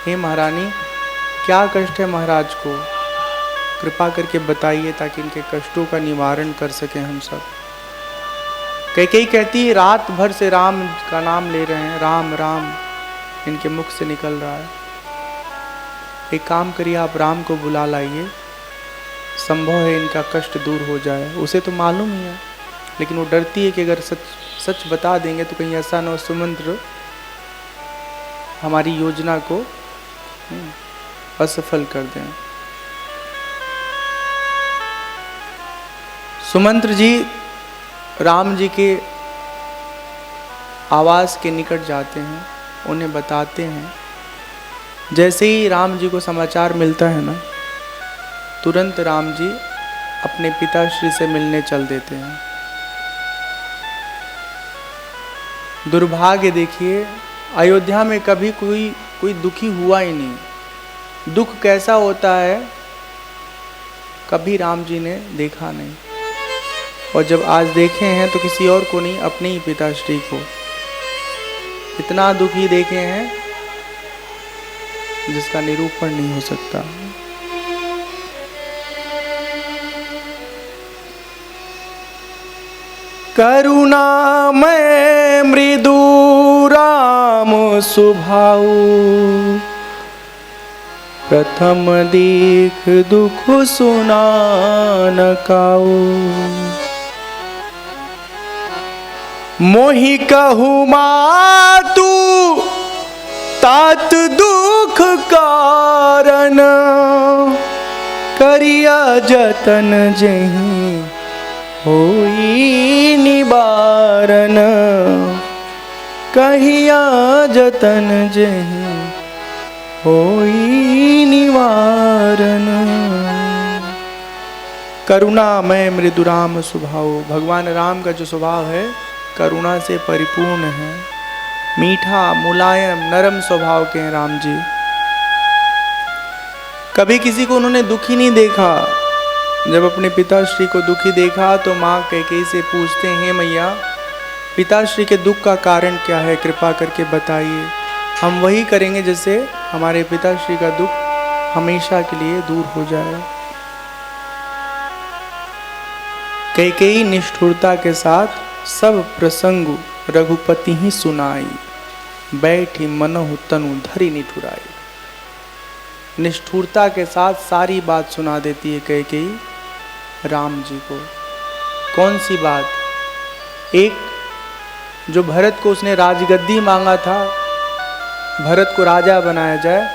हे महारानी, क्या कष्ट है महाराज को, कृपा करके बताइए ताकि इनके कष्टों का निवारण कर सकें हम सब। कैकेयी कहती है रात भर से राम का नाम ले रहे हैं, राम राम इनके मुख से निकल रहा है। एक काम करिए, आप राम को बुला लाइए, संभव है इनका कष्ट दूर हो जाए। उसे तो मालूम ही है, लेकिन वो डरती है कि अगर सच बता देंगे तो कहीं ऐसा न हो सुमंत्र हमारी योजना को असफल कर दें। सुमंत्र जी राम जी के आवास के निकट जाते हैं, उन्हें बताते हैं। जैसे ही राम जी को समाचार मिलता है ना, तुरंत राम जी अपने पिताश्री से मिलने चल देते हैं। दुर्भाग्य देखिए, अयोध्या में कभी कोई दुखी हुआ ही नहीं। दुख कैसा होता है कभी राम जी ने देखा नहीं, और जब आज देखे हैं तो किसी और को नहीं, अपने ही पिताश्री को इतना दुखी देखे हैं जिसका निरूपण नहीं हो सकता। करुणामय मृदु राम सुभाऊ, प्रथम देख दुख सुना न काऊ। मोहि कहु मातु तात दुख कारण, करिया जतन जेहि होई निवारण। कहिया जतन जेहि होई निवारण। करुणामय मृदुराम स्वभाव। भगवान राम का जो स्वभाव है करुणा से परिपूर्ण है। मीठा मुलायम नरम स्वभाव के हैं राम जी। कभी किसी को उन्होंने दुखी नहीं देखा। जब अपने पिताश्री को दुखी देखा तो माँ कैकेयी से पूछते हैं, मैया पिताश्री के दुख का कारण क्या है, कृपा करके बताइए, हम वही करेंगे जिससे हमारे पिताश्री का दुख हमेशा के लिए दूर हो जाए। कैकेयी निष्ठुरता के साथ सब प्रसंग रघुपति ही सुनाई, बैठी मनहु तनु धरि निठुराई। निष्ठुरता के साथ सारी बात सुना देती है कैकेयी राम जी को। कौन सी बात? एक, जो भरत को उसने राजगद्दी मांगा था, भरत को राजा बनाया जाए,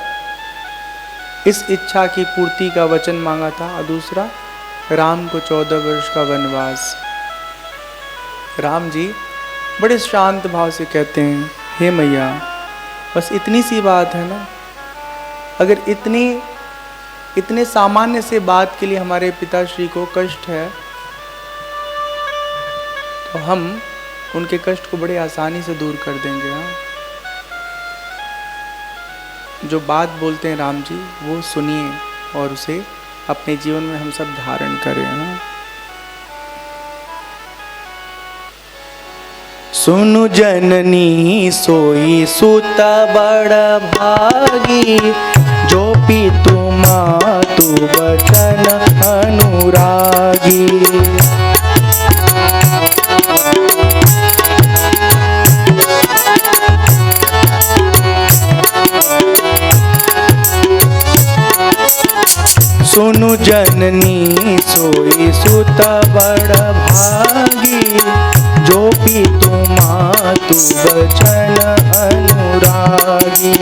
इस इच्छा की पूर्ति का वचन मांगा था। और दूसरा, राम को 14 वर्ष का वनवास। राम जी बड़े शांत भाव से कहते हैं, हे मैया बस इतनी सी बात है ना। अगर इतने सामान्य से बात के लिए हमारे पिताश्री को कष्ट है तो हम उनके कष्ट को बड़े आसानी से दूर कर देंगे। हाँ, जो बात बोलते हैं राम जी वो सुनिए और उसे अपने जीवन में हम सब धारण करें। हाँ? सुनु जननी सोई सुत बड़ भागी, जो पितु मातु बचन अनुरागी। सुनु जननी सोई सुत बड़ भागी, जो पितु मातु बचन अनुरागी।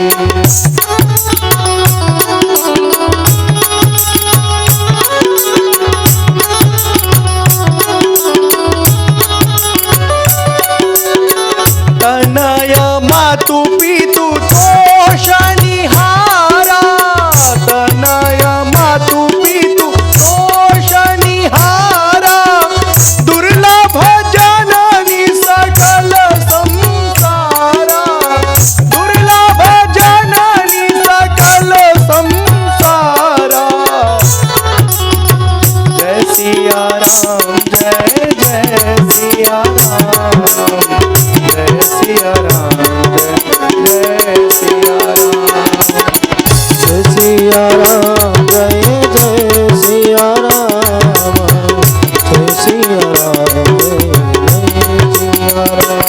तनय मातु पितु तोष निहारा, तनय मातु पितु तोष निहारा। दुर्लभ जननी सकल संसारा, दुर्लभ जननी सकल संसारा। जय सिया राम, जय जय सिया राम, जय सिया राम, जय सिया राम। जय सिया राम, जय जय सिया राम, जय सिया राम, जय सिया राम।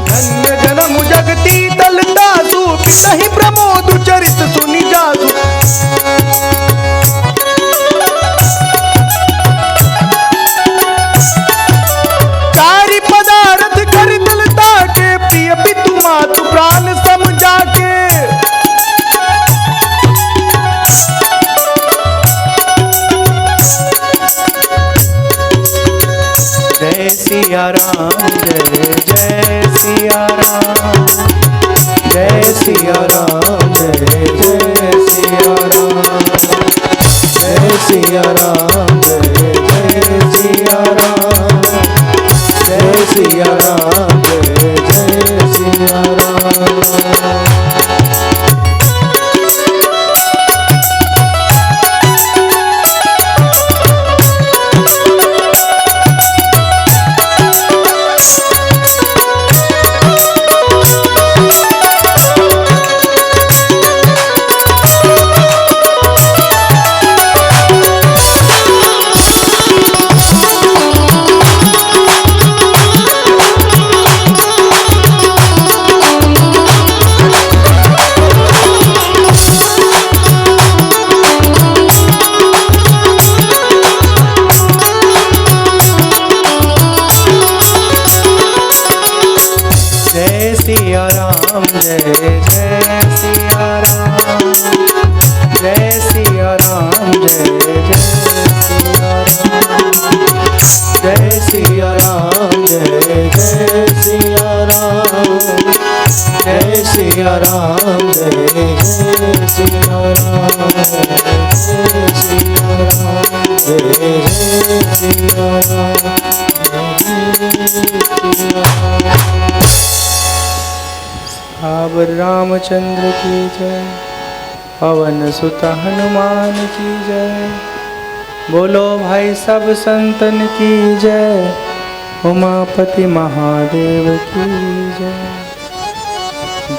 धन्य जनम जगती दलतासु, पितहि प्रमोद चरित सुनि जासु। कारी पदार्थ कर दलता के, प्रिय पितु मातु प्राण समझा के। जय सिया राम, जय जय सिया राम, जय सिया राम, जय जय सिया राम, जय सिया राम, जय जय सिया राम, जय सिया राम, जय जय सिया राम। जय जय सिया राम, जय सिया राम, जय जय सिया राम, जय सिया राम, जय जय सिया राम, जय सिया राम, जय जय सिया राम, जय सिया राम, जय जय सिया राम, सियावर रामचंद्र की जय, पवन सुत हनुमान की जय, बोलो भाई सब संतन की जय, उमापति महादेव की जय,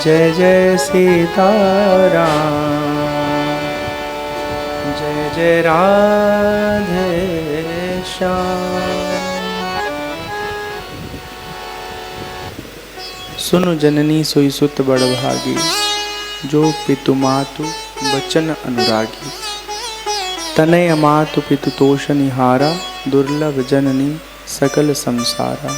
जय जय सीताराम, जय जय राधे श्याम। सुनु जननी सोई सुत बड़ भागी, जो पितु मातु बचन अनुरागी, तनय मातु पितु तोष निहारा, दुर्लभ जननी सकल संसारा।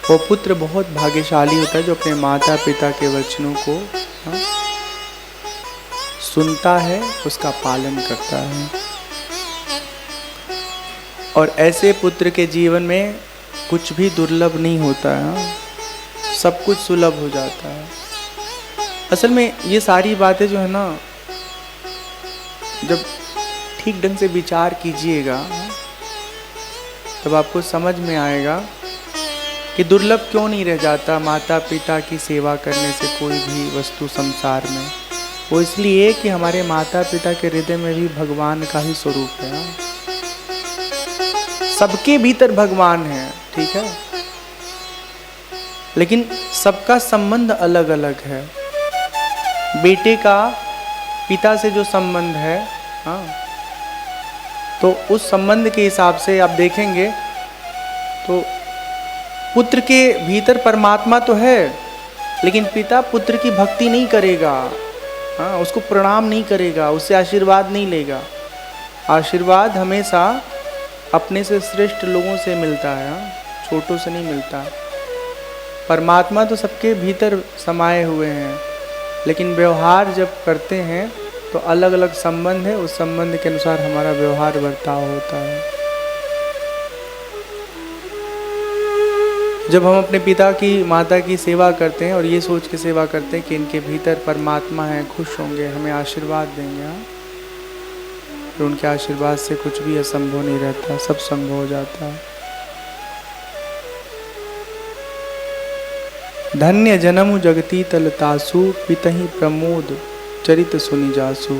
वो पुत्र बहुत भाग्यशाली होता है जो अपने माता पिता के वचनों को सुनता है, उसका पालन करता है। और ऐसे पुत्र के जीवन में कुछ भी दुर्लभ नहीं होता है, सब कुछ सुलभ हो जाता है। असल में ये सारी बातें जो है ना, जब ठीक ढंग से विचार कीजिएगा तब आपको समझ में आएगा कि दुर्लभ क्यों नहीं रह जाता माता पिता की सेवा करने से कोई भी वस्तु संसार में। वो इसलिए कि हमारे माता पिता के हृदय में भी भगवान का ही स्वरूप है। सबके भीतर भगवान है, ठीक है, लेकिन सबका संबंध अलग अलग है। बेटे का पिता से जो संबंध है, हाँ, तो उस संबंध के हिसाब से आप देखेंगे तो पुत्र के भीतर परमात्मा तो है, लेकिन पिता पुत्र की भक्ति नहीं करेगा, हाँ, उसको प्रणाम नहीं करेगा, उससे आशीर्वाद नहीं लेगा। आशीर्वाद हमेशा अपने से श्रेष्ठ लोगों से मिलता है, हाँ, छोटों से नहीं मिलता। परमात्मा तो सबके भीतर समाये हुए हैं, लेकिन व्यवहार जब करते हैं तो अलग अलग संबंध है, उस संबंध के अनुसार हमारा व्यवहार बर्ताव होता है। जब हम अपने पिता की माता की सेवा करते हैं और ये सोच के सेवा करते हैं कि इनके भीतर परमात्मा है, खुश होंगे, हमें आशीर्वाद देंगे, तो उनके आशीर्वाद से कुछ भी असंभव नहीं रहता, सब संभव हो जाता है। धन्य जन्म जगती तलतासु, पितहि प्रमोद चरित सुनि जासु,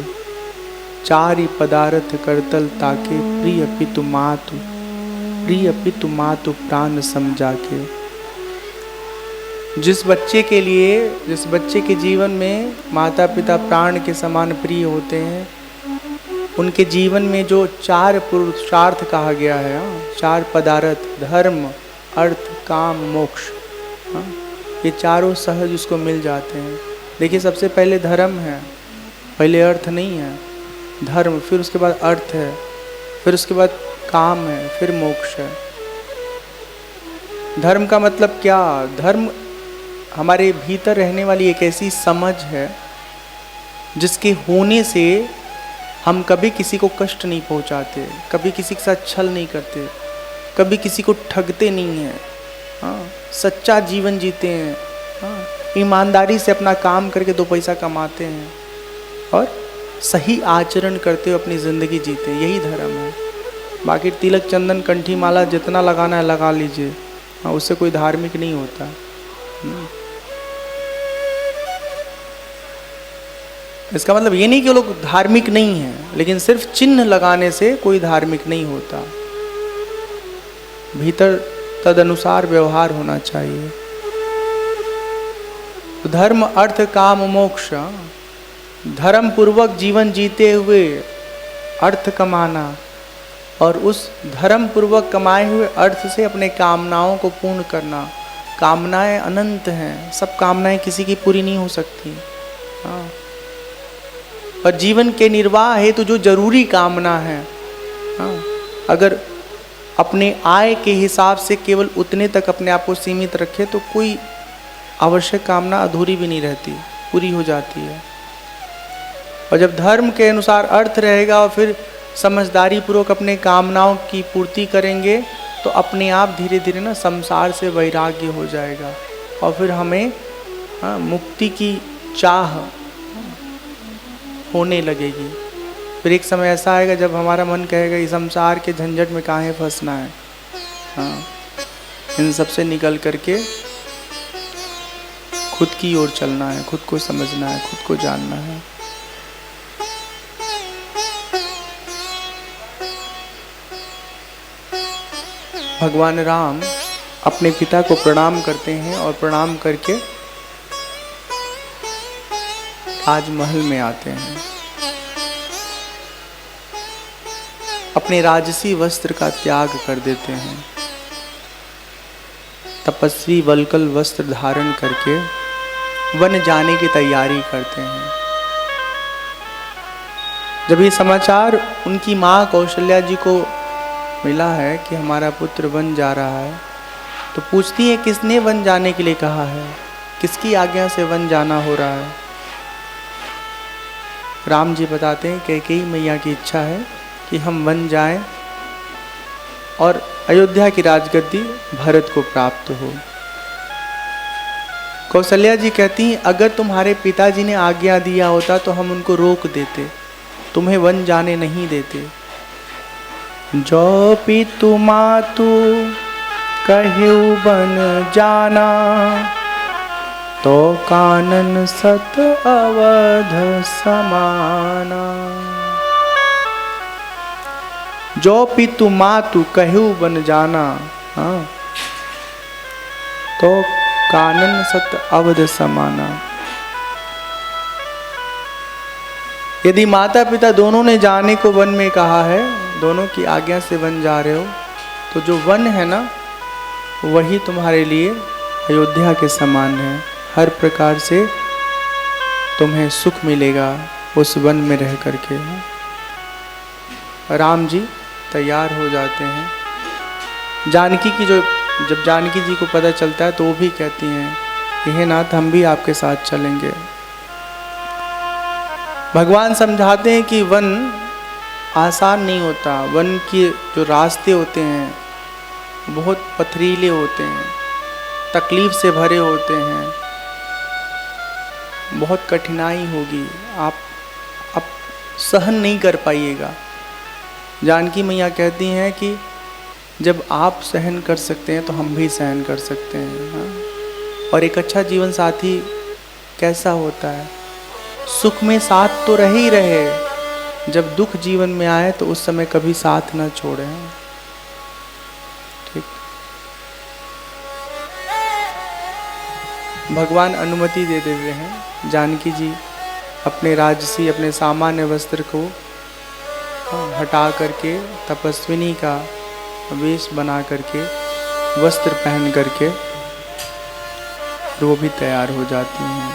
चारि पदार्थ करतल ताके, प्रिय पितु मातु प्राण समझा के। जिस बच्चे के लिए, जिस बच्चे के जीवन में माता पिता प्राण के समान प्रिय होते हैं, उनके जीवन में जो 4 पुरुषार्थ कहा गया है, चार पदार्थ, धर्म अर्थ काम मोक्ष, ये चारों सहज उसको मिल जाते हैं। देखिए, सबसे पहले धर्म है, पहले अर्थ नहीं है, धर्म, फिर उसके बाद अर्थ है, फिर उसके बाद काम है, फिर मोक्ष है। धर्म का मतलब क्या? धर्म हमारे भीतर रहने वाली एक ऐसी समझ है जिसके होने से हम कभी किसी को कष्ट नहीं पहुंचाते, कभी किसी के साथ छल नहीं करते, कभी किसी को ठगते नहीं हैं, हाँ, सच्चा जीवन जीते हैं, हाँ, ईमानदारी से अपना काम करके 2 पैसा कमाते हैं और सही आचरण करते हुए अपनी ज़िंदगी जीते हैं, यही धर्म है। बाकी तिलक चंदन कंठी माला जितना लगाना है लगा लीजिए, हाँ, उससे कोई धार्मिक नहीं होता। इसका मतलब ये नहीं कि वो लोग धार्मिक नहीं हैं, लेकिन सिर्फ चिन्ह लगाने से कोई धार्मिक नहीं होता। भीतर तदनुसार व्यवहार होना चाहिए। धर्म अर्थ काम मोक्ष, धर्म पूर्वक जीवन जीते हुए अर्थ कमाना और उस धर्म पूर्वक कमाए हुए अर्थ से अपने कामनाओं को पूर्ण करना। कामनाएं अनंत हैं, सब कामनाएं किसी की पूरी नहीं हो सकती, हाँ, और जीवन के निर्वाह हेतु जो जरूरी कामना है, हाँ, अगर अपने आय के हिसाब से केवल उतने तक अपने आप को सीमित रखे तो कोई आवश्यक कामना अधूरी भी नहीं रहती, पूरी हो जाती है। और जब धर्म के अनुसार अर्थ रहेगा और फिर समझदारी पूर्वक अपने कामनाओं की पूर्ति करेंगे तो अपने आप धीरे धीरे ना संसार से वैराग्य हो जाएगा और फिर हमें मुक्ति की चाह होने लगेगी। फिर एक समय ऐसा आएगा जब हमारा मन कहेगा इस संसार के झंझट में काहे फंसना है, इन सबसे निकल करके खुद की ओर चलना है, खुद को समझना है, खुद को जानना है। भगवान राम अपने पिता को प्रणाम करते हैं और प्रणाम करके राजमहल में आते हैं। अपने राजसी वस्त्र का त्याग कर देते हैं, तपस्वी वल्कल वस्त्र धारण करके वन जाने की तैयारी करते हैं। जब ये समाचार उनकी माँ कौशल्या जी को मिला है कि हमारा पुत्र वन जा रहा है, तो पूछती है किसने वन जाने के लिए कहा है, किसकी आज्ञा से वन जाना हो रहा है। राम जी बताते हैं कैकेयी मैया की इच्छा है कि हम वन जाएं और अयोध्या की राजगद्दी भरत को प्राप्त हो। कौशल्या जी कहती हैं अगर तुम्हारे पिताजी ने आज्ञा दिया होता तो हम उनको रोक देते, तुम्हें वन जाने नहीं देते। जो पितु मातु कहु बन जाना, तो कानन सत अवध समाना। जो पितु मातु कहु बन जाना, तो कानन सत अवध समाना। यदि माता पिता दोनों ने जाने को वन में कहा है, दोनों की आज्ञा से वन जा रहे हो, तो जो वन है ना वही तुम्हारे लिए अयोध्या के समान है। हर प्रकार से तुम्हें सुख मिलेगा उस वन में रह करके। राम जी तैयार हो जाते हैं। जानकी की जब जानकी जी को पता चलता है तो वो भी कहती हैं यह नाथ हम भी आपके साथ चलेंगे। भगवान समझाते हैं कि वन आसान नहीं होता, वन के जो रास्ते होते हैं बहुत पथरीले होते हैं, तकलीफ से भरे होते हैं, बहुत कठिनाई होगी, आप सहन नहीं कर पाइएगा। जानकी मैया कहती हैं कि जब आप सहन कर सकते हैं तो हम भी सहन कर सकते हैं। और एक अच्छा जीवन साथी कैसा होता है, सुख में साथ तो रह ही रहे, जब दुख जीवन में आए तो उस समय कभी साथ ना छोड़े। ठीक, भगवान अनुमति दे देते हैं। जानकी जी अपने राजसी अपने सामान्य वस्त्र को हटा करके तपस्विनी का वेश बना करके वस्त्र पहन करके वो भी तैयार हो जाती हैं।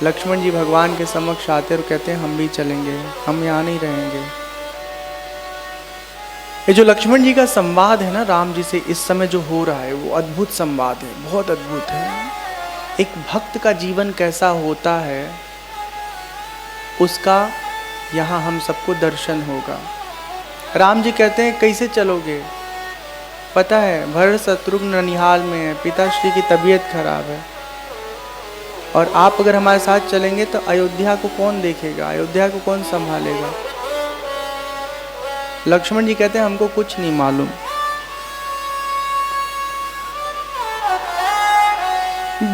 लक्ष्मण जी भगवान के समक्ष आते और कहते हैं हम भी चलेंगे, हम यहाँ नहीं रहेंगे। ये जो लक्ष्मण जी का संवाद है ना राम जी से इस समय जो हो रहा है वो अद्भुत संवाद है, बहुत अद्भुत है। एक भक्त का जीवन कैसा होता है उसका यहाँ हम सबको दर्शन होगा। राम जी कहते हैं कैसे चलोगे, पता है भरत शत्रुघ्न ननिहाल में है, पिताश्री की तबीयत खराब है, और आप अगर हमारे साथ चलेंगे तो अयोध्या को कौन देखेगा, अयोध्या को कौन संभालेगा। लक्ष्मण जी कहते हैं हमको कुछ नहीं मालूम,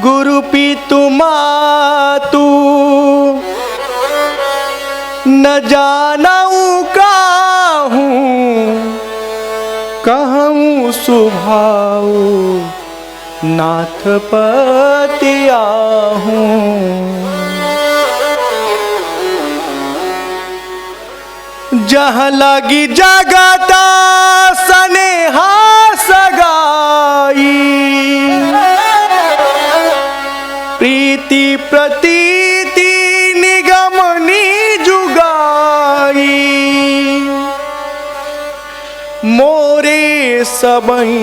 गुरु पितु मातु न जानऊ काहू, कहूँ सुभाऊ नाथ पति आहूँ। जहाँ लगी जगता सनेहा सगाई, प्रीति प्रतीति निगमनी जुगाई, मोरे सबई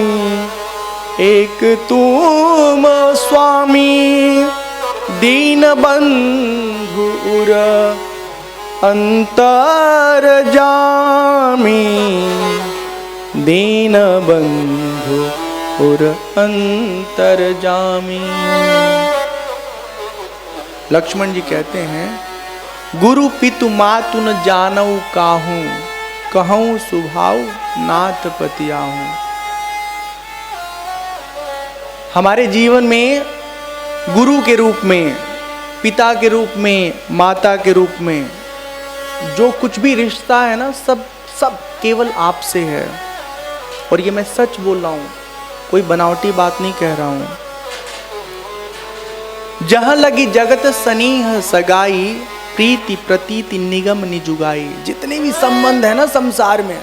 एक तुम स्वामी दीन बंधु उर अंतर जामी, दीन बंधु उर अंतर जामी। लक्ष्मण जी कहते हैं, गुरु पितु मातु न जानऊ काहू, कहूँ सुभाव नाथ पतियाहूँ। हमारे जीवन में गुरु के रूप में, पिता के रूप में, माता के रूप में जो कुछ भी रिश्ता है ना, सब सब केवल आपसे है। और ये मैं सच बोल रहा हूँ, कोई बनावटी बात नहीं कह रहा हूँ। जहाँ लगी जगत सनीह सगाई, प्रीति प्रतीति निगम निजुगाई। जितने भी संबंध है ना संसार में,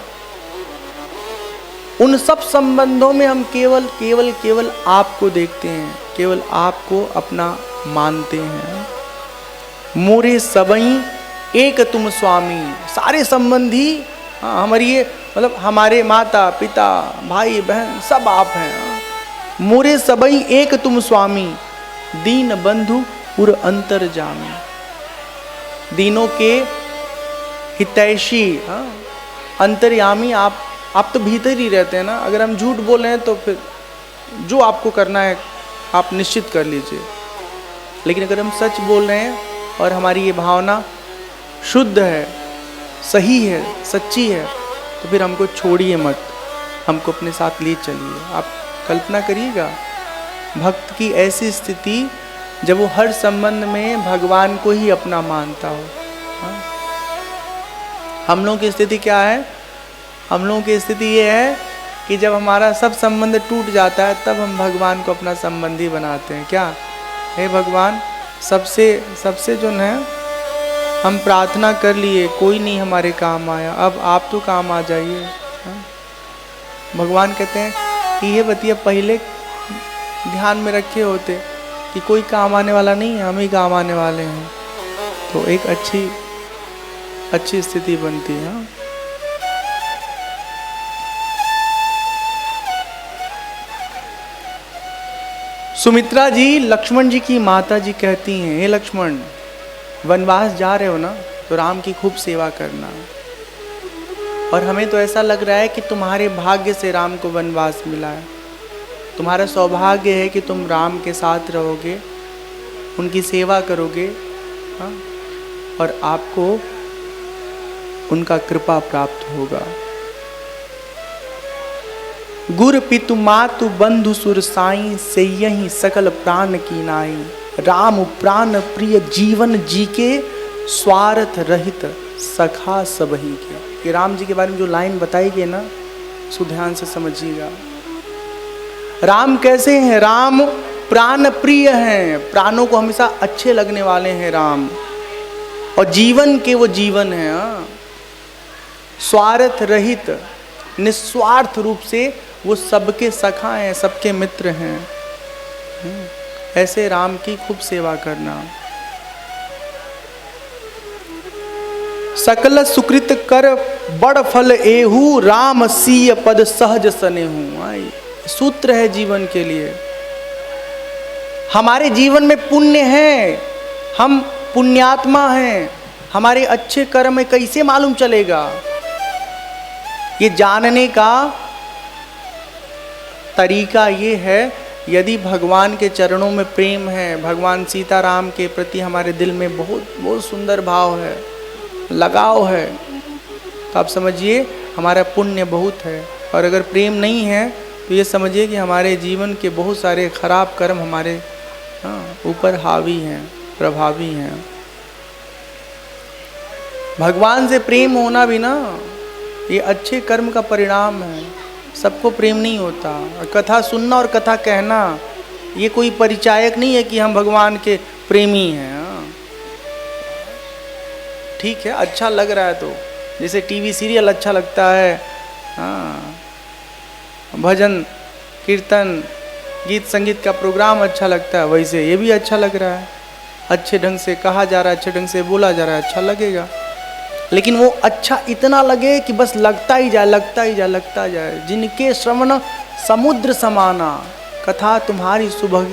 उन सब संबंधों में हम केवल केवल केवल आपको देखते हैं, केवल आपको अपना मानते हैं। मोरे सबई एक तुम स्वामी। सारे संबंधी हमारी ये मतलब हमारे माता पिता भाई बहन सब आप हैं। मोरे सबई एक तुम स्वामी, दीन बंधु उर अंतर जामी। दीनों के हितैषी अंतर्यामी आप तो भीतर ही रहते हैं ना। अगर हम झूठ बोल रहे हैं तो फिर जो आपको करना है आप निश्चित कर लीजिए, लेकिन अगर हम सच बोल रहे हैं और हमारी ये भावना शुद्ध है, सही है, सच्ची है, तो फिर हमको छोड़िए मत, हमको अपने साथ ले चलिए। आप कल्पना करिएगा भक्त की ऐसी स्थिति जब वो हर संबंध में भगवान को ही अपना मानता हो। हम लोगों की स्थिति क्या है? हम लोगों की स्थिति ये है कि जब हमारा सब संबंध टूट जाता है तब हम भगवान को अपना संबंधी बनाते हैं। क्या हे भगवान, सबसे जो है हम प्रार्थना कर लिए, कोई नहीं हमारे काम आया, अब आप तो काम आ जाइए। भगवान कहते हैं कि ये बतिया पहले ध्यान में रखे होते कि कोई काम आने वाला नहीं है, हम ही काम आने वाले हैं, तो एक अच्छी स्थिति बनती है। सुमित्रा जी लक्ष्मण जी की माता जी कहती हैं, हे लक्ष्मण, वनवास जा रहे हो ना तो राम की खूब सेवा करना। और हमें तो ऐसा लग रहा है कि तुम्हारे भाग्य से राम को वनवास मिला है। तुम्हारा सौभाग्य है कि तुम राम के साथ रहोगे, उनकी सेवा करोगे, हाँ, और आपको उनका कृपा प्राप्त होगा। गुर पितु मातु बंधु सुर साई, से यही सकल प्राण की नाई। राम प्राण प्रिय जीवन जी के, स्वार्थ रहित सखा सबही के। ये राम जी के बारे में जो लाइन बताई गई ना, उसको ध्यान से समझिएगा। राम कैसे हैं? राम प्राण प्रिय हैं, प्राणों को हमेशा अच्छे लगने वाले हैं राम, और जीवन के वो जीवन हैं। स्वार्थ रहित, निस्वार्थ रूप से वो सबके सखा हैं, सबके मित्र हैं। ऐसे राम की खूब सेवा करना। सकल सुकृत कर बड़ फल एहू, राम सीय पद सहज सनेहू। सूत्र है जीवन के लिए। हमारे जीवन में पुण्य है, हम पुण्यात्मा हैं, हमारे अच्छे कर्म कैसे मालूम चलेगा? ये जानने का तरीका ये है, यदि भगवान के चरणों में प्रेम है, भगवान सीताराम के प्रति हमारे दिल में बहुत सुंदर भाव है, लगाव है, तो आप समझिए हमारा पुण्य बहुत है। और अगर प्रेम नहीं है तो ये समझिए कि हमारे जीवन के बहुत सारे खराब कर्म हमारे ऊपर हावी हैं, प्रभावी हैं। भगवान से प्रेम होना भी ना ये अच्छे कर्म का परिणाम है। सबको प्रेम नहीं होता। और कथा सुनना और कथा कहना ये कोई परिचायक नहीं है कि हम भगवान के प्रेमी हैं। ठीक है, अच्छा लग रहा है तो, जैसे टीवी सीरियल अच्छा लगता है, भजन कीर्तन गीत संगीत का प्रोग्राम अच्छा लगता है, वैसे ये भी अच्छा लग रहा है। अच्छे ढंग से कहा जा रहा है, अच्छे ढंग से बोला जा रहा है, अच्छा लगेगा। लेकिन वो अच्छा इतना लगे कि बस लगता ही जाए, लगता ही जाए, लगता जाए। जिनके श्रवण समुद्र समाना, कथा तुम्हारी सुबह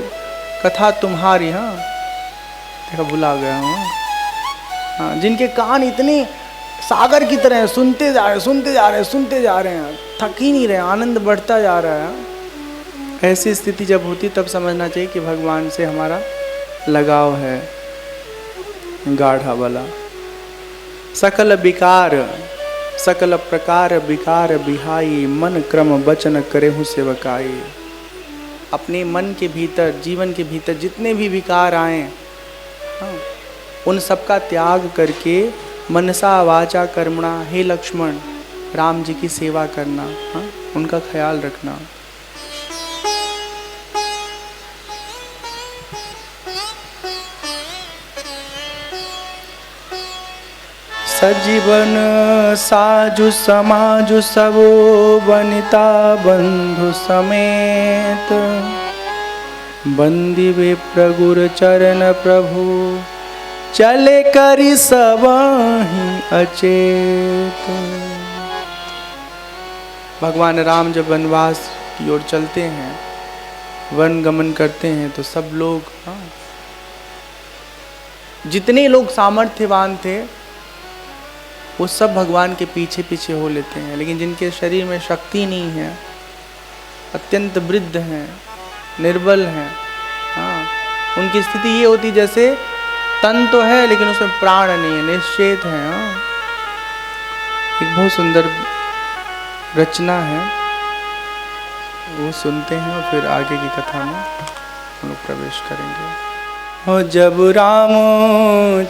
कथा तुम्हारी, हाँ देखा भुला गया हूँ, हाँ जिनके कान इतने सागर की तरह हैं, सुनते जा रहे सुनते जा रहे सुनते जा रहे हैं, थक ही नहीं रहे, आनंद बढ़ता जा रहा है। ऐसी स्थिति जब होती तब समझना चाहिए कि भगवान से हमारा लगाव है गाढ़ा वाला। सकल विकार सकल प्रकार विकार बिहाई, मन क्रम वचन करे हूँ सेवकाई। अपने मन के भीतर, जीवन के भीतर जितने भी विकार आए, हाँ, उन सब का त्याग करके मनसा वाचा कर्मणा, हे लक्ष्मण राम जी की सेवा करना, हाँ, उनका ख्याल रखना। सजीवन साजु समाजु सबो वनिता बंधु समेत, बंदी वे प्रगुर चरण प्रभु, चले करी सबहि अचेत। भगवान राम जब वनवास की ओर चलते हैं, वन गमन करते हैं, तो सब लोग, हाँ, जितने लोग सामर्थ्यवान थे वो सब भगवान के पीछे पीछे हो लेते हैं, लेकिन जिनके शरीर में शक्ति नहीं है, अत्यंत वृद्ध हैं, निर्बल हैं, हाँ, उनकी स्थिति ये होती जैसे तन तो है लेकिन उसमें प्राण नहीं है, निश्चेत है। हाँ, एक बहुत सुंदर रचना है, वो सुनते हैं और फिर आगे की कथा में हम लोग प्रवेश करेंगे। हो जब राम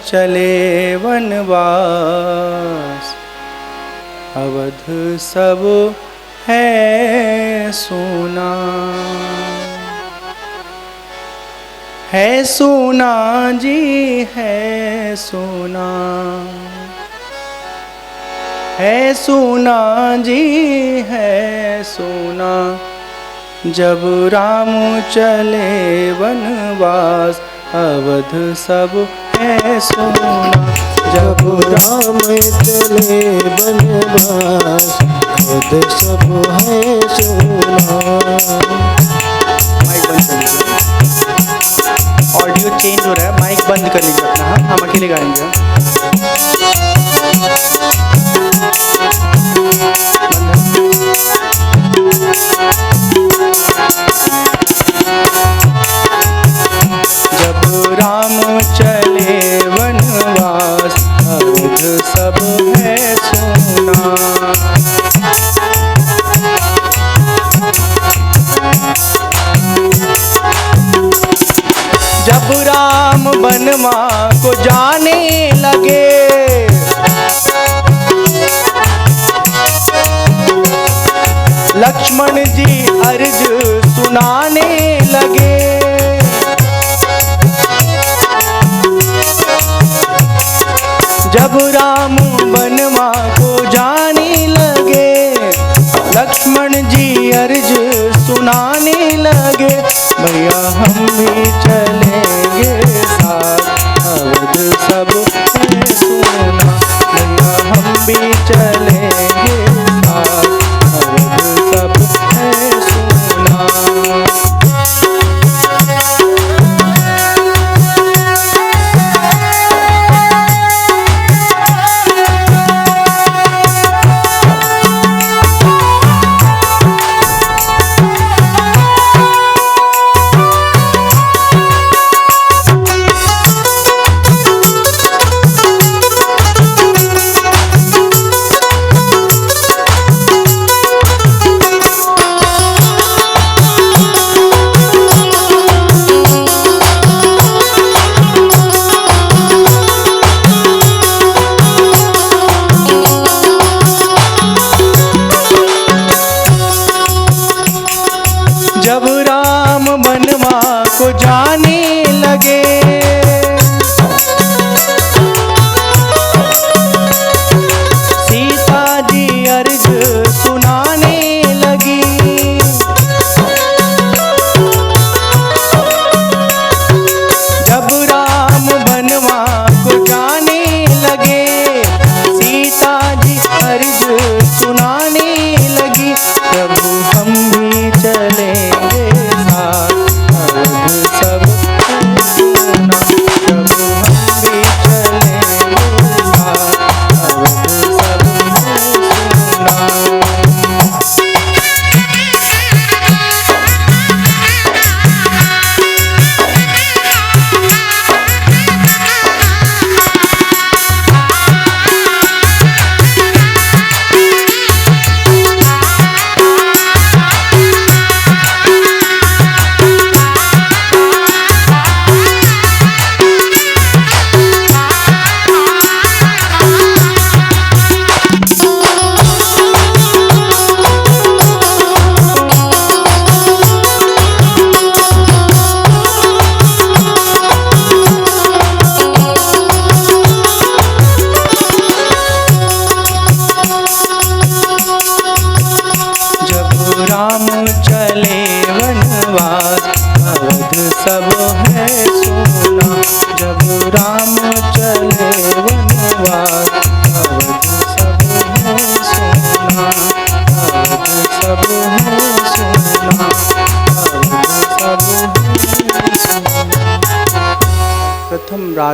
चले वनवास, अवध सब है सोना, है सोना जी है सोना, है सोना जी है सोना। जब राम चले वनवास, अवध सब है सोना। जब राम चले वनवास, अवध सब है सोना। माइक बंद कर लीजिए, ऑडियो चेंज हो रहा है, माइक बंद कर लीजिए अपना। हाँ, हम अकेले गाएंगे। जब राम चले वनवास, अवध सब है सोना। जब राम वनमा को जाने लगे, लक्ष्मण जी अर्ज सुनाने लगे। जब राम वनमा को जाने लगे, लक्ष्मण जी अर्ज सुनाने लगे। भैया हम भी चलेंगे साथ, अवध सब है सोना। भैया हम भी चलेंगे साथ, अवध सब है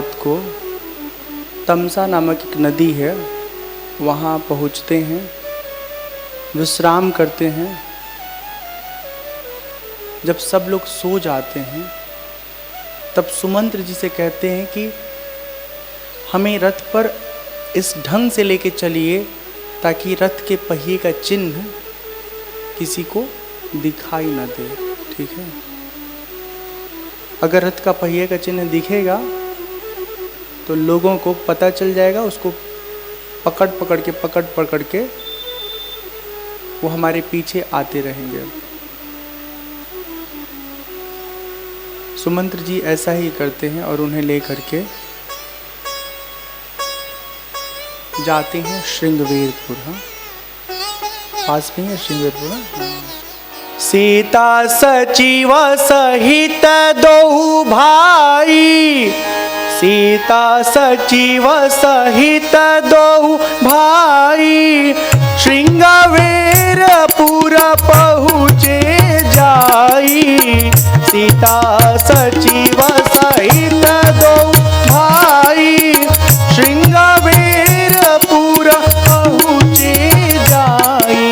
रात को तमसा नामक एक नदी है, वहाँ पहुँचते हैं, विश्राम करते हैं। जब सब लोग सो जाते हैं तब सुमंत्र जी से कहते हैं कि हमें रथ पर इस ढंग से लेके चलिए ताकि रथ के पहिए का चिन्ह किसी को दिखाई न दे। ठीक है, अगर रथ का पहिए का चिन्ह दिखेगा तो लोगों को पता चल जाएगा, उसको पकड़ पकड़ के वो हमारे पीछे आते रहेंगे। सुमंत्र जी ऐसा ही करते हैं और उन्हें लेकर के जाते हैं श्रृंगवेरपुर। हाँ, पास में है श्रृंगवेरपुर। सीता सचिव सहित दो भाई, सीता सचिव सहित दो भाई, श्रृंगवेरपुर पहुँचे जाई। सीता सचिव सहित दो भाई, श्रृंगवेरपुर पहुँचे जाई।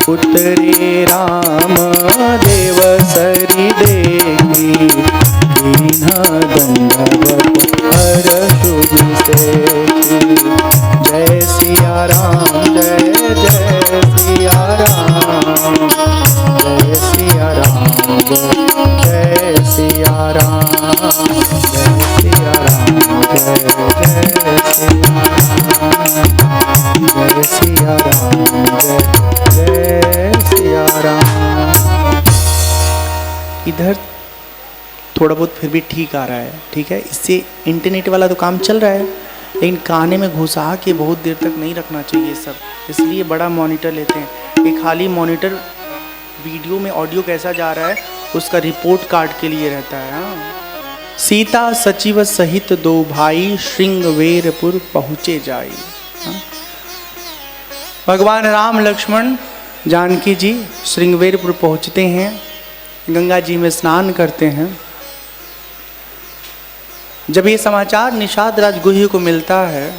उतरे राम देव सरी देखी, दीन्हा दंडवत हर शुभ सेखी। जय सिया राम, जय जय सिया राम, जय सिया राम, जय सिया राम, जय सिया राम, जय सिया राम, जय सिया राम। इधर थोड़ा बहुत फिर भी ठीक आ रहा है। ठीक है, इससे इंटरनेट वाला तो काम चल रहा है, लेकिन काने में घुसा के बहुत देर तक नहीं रखना चाहिए सब, इसलिए बड़ा मॉनिटर लेते हैं। एक खाली मॉनिटर वीडियो में ऑडियो कैसा जा रहा है उसका रिपोर्ट कार्ड के लिए रहता है। हाँ। सीता सचिव सहित दो भाई, श्रृंगवेरपुर पहुँचे जाई। हाँ। भगवान राम लक्ष्मण जानकी जी श्रृंगवेरपुर पहुँचते हैं, गंगा जी में स्नान करते हैं। जब ये समाचार निषाद राजगुह्य को मिलता है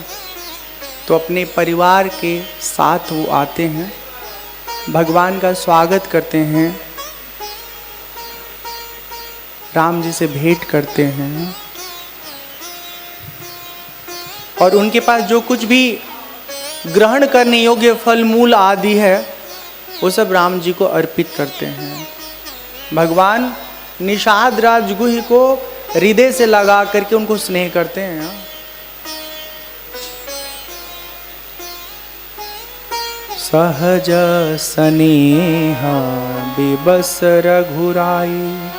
तो अपने परिवार के साथ वो आते हैं, भगवान का स्वागत करते हैं, राम जी से भेंट करते हैं और उनके पास जो कुछ भी ग्रहण करने योग्य फल मूल आदि है वो सब राम जी को अर्पित करते हैं। भगवान निषाद राजगुह्य को हृदय से लगा करके उनको स्नेह करते हैं। सहज स्नेहा बिबस रघुराई,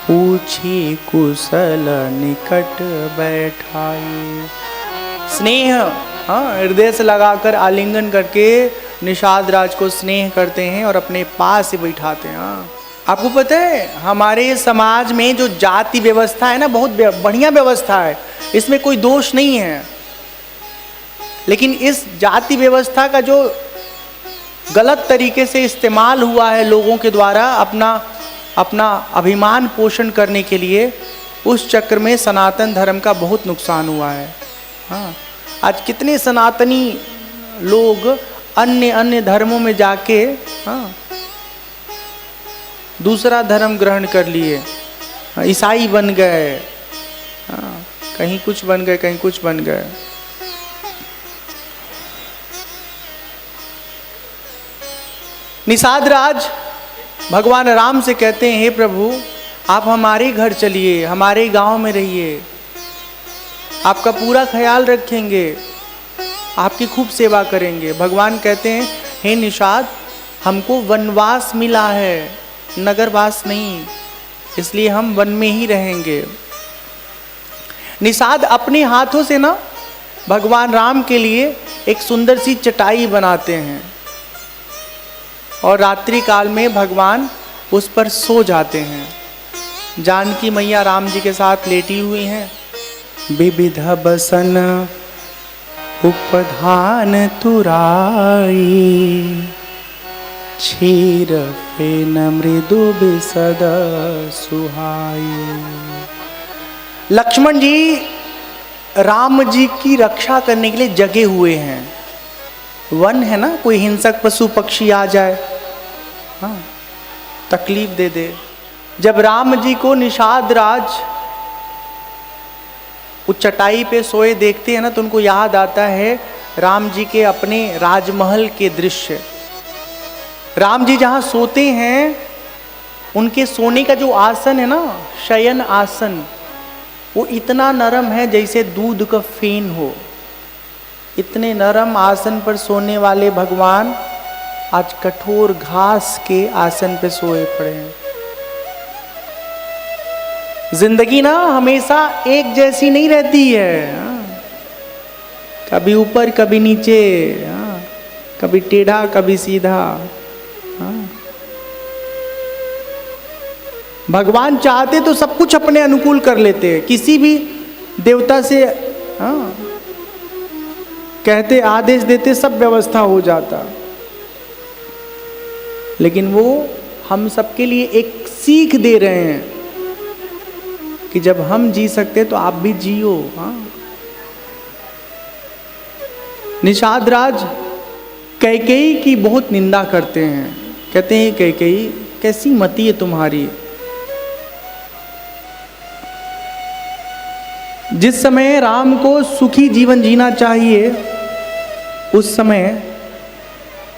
पूछी कुशल निकट बैठाई। स्नेह, हाँ, हृदय से लगाकर आलिंगन करके निषाद राज को स्नेह करते हैं और अपने पास से बैठाते हैं। हाँ, आपको पता है हमारे समाज में जो जाति व्यवस्था है ना, बहुत बढ़िया व्यवस्था है, इसमें कोई दोष नहीं है। लेकिन इस जाति व्यवस्था का जो गलत तरीके से इस्तेमाल हुआ है लोगों के द्वारा अपना अभिमान पोषण करने के लिए, उस चक्र में सनातन धर्म का बहुत नुकसान हुआ है। हाँ, आज कितने सनातनी लोग अन्य धर्मों में जाके दूसरा धर्म ग्रहण कर लिए, ईसाई बन गए, कहीं कुछ बन गए, कहीं कुछ बन गए। निषाद राज भगवान राम से कहते हैं, हे प्रभु आप हमारे घर चलिए, हमारे गांव में रहिए, आपका पूरा ख्याल रखेंगे, आपकी खूब सेवा करेंगे। भगवान कहते हैं, हे निषाद हमको वनवास मिला है, नगरवास नहीं, इसलिए हम वन में ही रहेंगे। निषाद अपने हाथों से ना भगवान राम के लिए एक सुंदर सी चटाई बनाते हैं और रात्रि काल में भगवान उस पर सो जाते हैं। जानकी मैया राम जी के साथ लेटी हुई हैं। विविध बसन उपधान तुराई, क्षीर फेन मृदु बिसद सुहाई। लक्ष्मण जी राम जी की रक्षा करने के लिए जगे हुए हैं। वन है ना, कोई हिंसक पशु पक्षी आ जाए, हाँ, तकलीफ दे दे। जब राम जी को निषाद राज उस चटाई पे सोए देखते हैं ना, तो उनको याद आता है राम जी के अपने राजमहल के दृश्य। राम जी जहाँ सोते हैं, उनके सोने का जो आसन है ना, शयन आसन, वो इतना नरम है जैसे दूध का फेन हो। इतने नरम आसन पर सोने वाले भगवान आज कठोर घास के आसन पे सोए पड़े हैं। जिंदगी ना हमेशा एक जैसी नहीं रहती है, कभी ऊपर कभी नीचे, कभी टेढ़ा कभी सीधा। भगवान चाहते तो सब कुछ अपने अनुकूल कर लेते हैं। किसी भी देवता से कहते, आदेश देते, सब व्यवस्था हो जाता। लेकिन वो हम सबके लिए एक सीख दे रहे हैं कि जब हम जी सकते तो आप भी जियो। निषाद राज कैकेयी की बहुत निंदा करते हैं। कहते हैं कैकेयी कैसी मति है तुम्हारी। जिस समय राम को सुखी जीवन जीना चाहिए, उस समय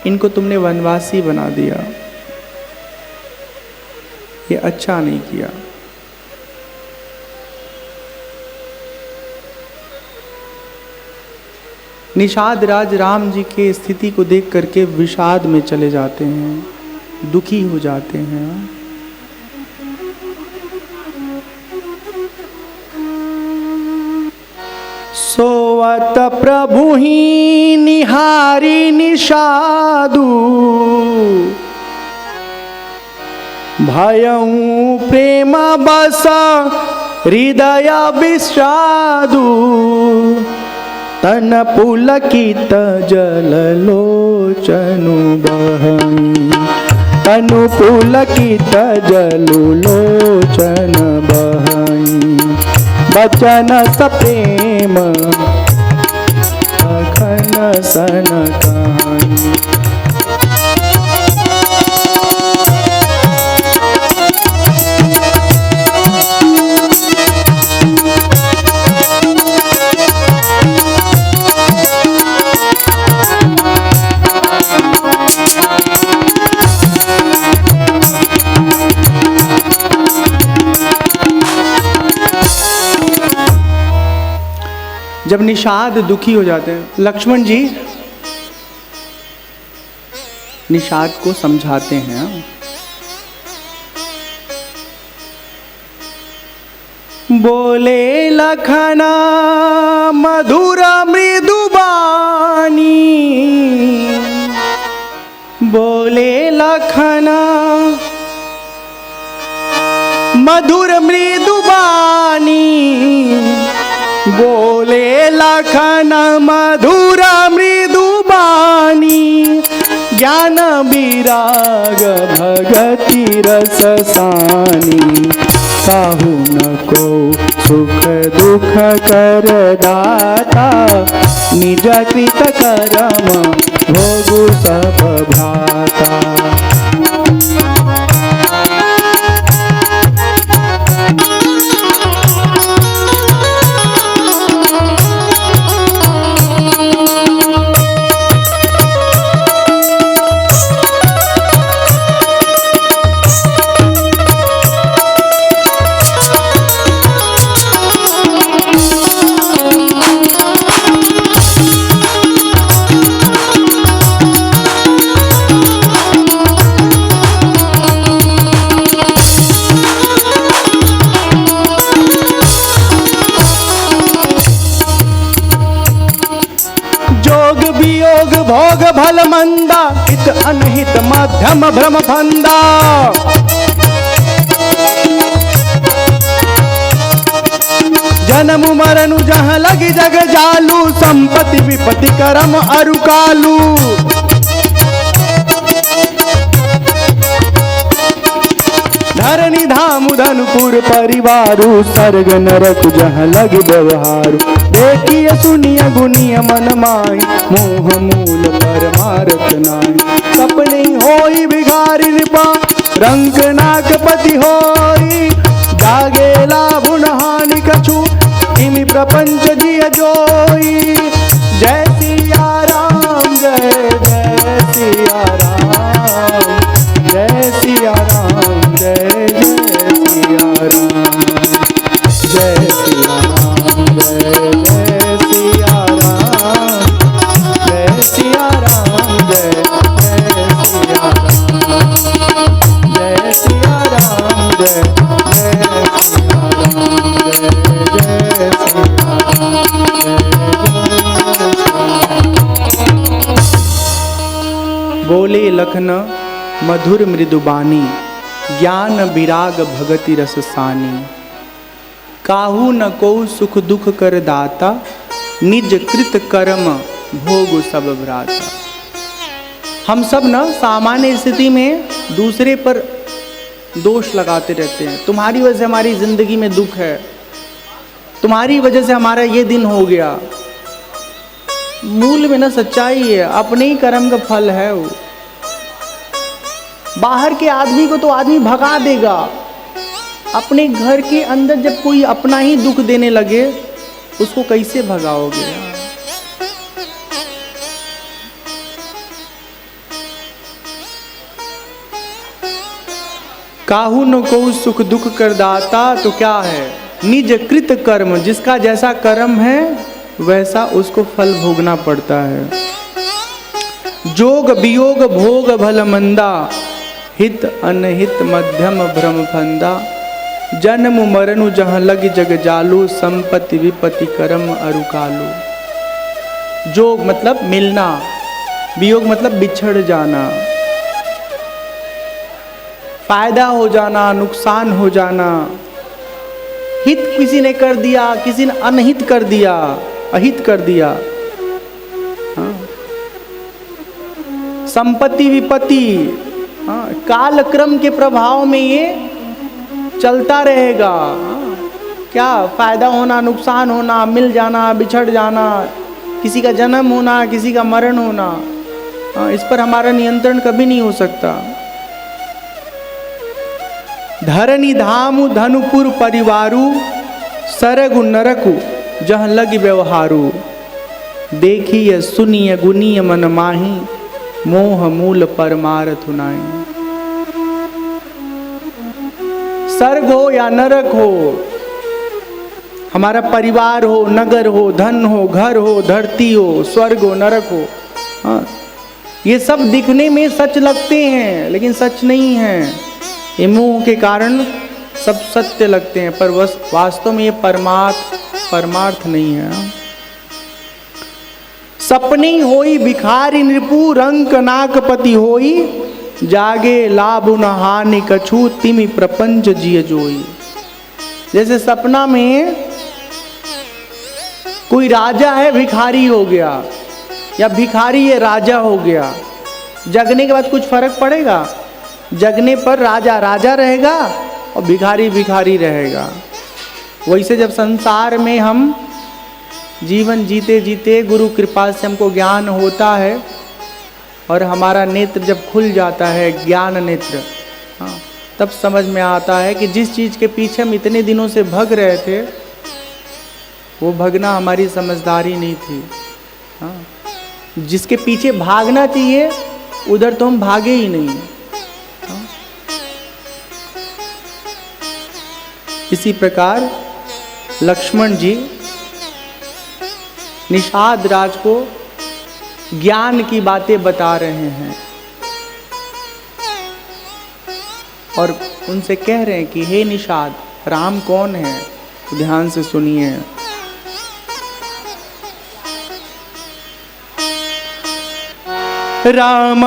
इनको तुमने वनवासी बना दिया। ये अच्छा नहीं किया। निषाद राज राम जी के स्थिति को देख करके विषाद में चले जाते हैं, दुखी हो जाते हैं। सोवत प्रभु ही निहारी निषादु, भयऊ प्रेम बस हृदय विषादु, तन पुलकित जल लोचनु बहई, तनु पुलकित जल लोचन बहई, बचन सप्रेम अखन सन कहानी। जब निषाद दुखी हो जाते हैं, लक्ष्मण जी निषाद को समझाते हैं। बोले लखना मधुर मृदुबानी, बोले लखना मधुर मृदुबानी, बोले लखन मधुर मृदुबानी, ज्ञान विराग भगति रस सानी, काहू न को सुख दुख कर दाता, निज कृत कर्म भोगु सब भ्राता। भोग भल मंदा, हित अनहित मध्यम भ्रम फंदा, जन्म मरनु जहाँ लगी जग जालू, संपत्ति विपत्ति करम अरु कालू। धरनी धाम धनपुर परिवारू सर्ग नरक जहाँ लग व्यवहार देखिए सुनिए गुनिय मन माई मोह मूल परमारथ नाई सपने होई भिखारी कृपा रंग नागपति होई जागे लाभ हानि कछु इमि प्रपंच जिय जोई जय सिया राम जय जय सिया राम जय सिया राम जय जय सिया राम जय सिया राम जय जय सिया राम जय सिया राम जय जय सिया राम जय सिया राम जय जय सिया राम जय जय सिया राम। बोले लखन मधुर मृदुबानी ज्ञान विराग भगति रस सानी काहू न को सुख दुख कर दाता निज कृत कर्म भोग सब भ्राता। हम सब न सामान्य स्थिति में दूसरे पर दोष लगाते रहते हैं। तुम्हारी वजह से हमारी जिंदगी में दुख है, तुम्हारी वजह से हमारा ये दिन हो गया। मूल में ना सच्चाई है, अपने ही कर्म का फल है वो। बाहर के आदमी को तो आदमी भगा देगा, अपने घर के अंदर जब कोई अपना ही दुख देने लगे उसको कैसे भगाओगे? काहू न को सुख दुख कर दाता तो क्या है? निज कृत कर्म, जिसका जैसा कर्म है वैसा उसको फल भोगना पड़ता है। जोग वियोग भोग भल मंदा हित अनहित मध्यम भ्रम फंदा जन्म मरनु जहाँ लग जग जालू संपत्ति विपत्ति कर्म अरुकालू। जोग मतलब मिलना, वियोग मतलब बिछड़ जाना, फायदा हो जाना, नुकसान हो जाना। हित किसी ने कर दिया, किसी ने अनहित कर दिया, अहित कर दिया। हाँ। संपत्ति विपत्ति, हाँ, काल क्रम के प्रभाव में ये चलता रहेगा। हाँ। क्या फायदा होना, नुकसान होना, मिल जाना, बिछड़ जाना, किसी का जन्म होना, किसी का मरण होना। हाँ, इस पर हमारा नियंत्रण कभी नहीं हो सकता। धरनी धामु धनुपुर परिवारू सरगु नरकु जहाँ लग व्यवहारू देखिए सुनिए गुनिय मन माही मोह मूल परमारथ नाई। स्वर्ग हो या नरक हो, हमारा परिवार हो, नगर हो, धन हो, घर हो, धरती हो, स्वर्ग हो, नरक हो, हाँ, ये सब दिखने में सच लगते हैं लेकिन सच नहीं है। ये मोह के कारण सब सत्य लगते हैं पर वास्तव में ये परमार्थ नहीं है। सपने होई भिखारी नृपु रंक नाकपति होई जागे लाभ न हानि कछु तिमि प्रपंच जिय जोई। जैसे सपना में कोई राजा है, भिखारी हो गया, या भिखारी है राजा हो गया, जगने के बाद कुछ फर्क पड़ेगा? जगने पर राजा राजा रहेगा और भिखारी भिखारी रहेगा। वैसे जब संसार में हम जीवन जीते जीते गुरु कृपा से हमको ज्ञान होता है और हमारा नेत्र जब खुल जाता है, ज्ञान नेत्र, हाँ, तब समझ में आता है कि जिस चीज़ के पीछे हम इतने दिनों से भग रहे थे वो भगना हमारी समझदारी नहीं थी। हाँ, जिसके पीछे भागना चाहिए उधर तो हम भागे ही नहीं। इसी प्रकार लक्ष्मण जी निषाद राज को ज्ञान की बातें बता रहे हैं और उनसे कह रहे हैं कि हे निषाद, राम कौन है? तो ध्यान से सुनिए। राम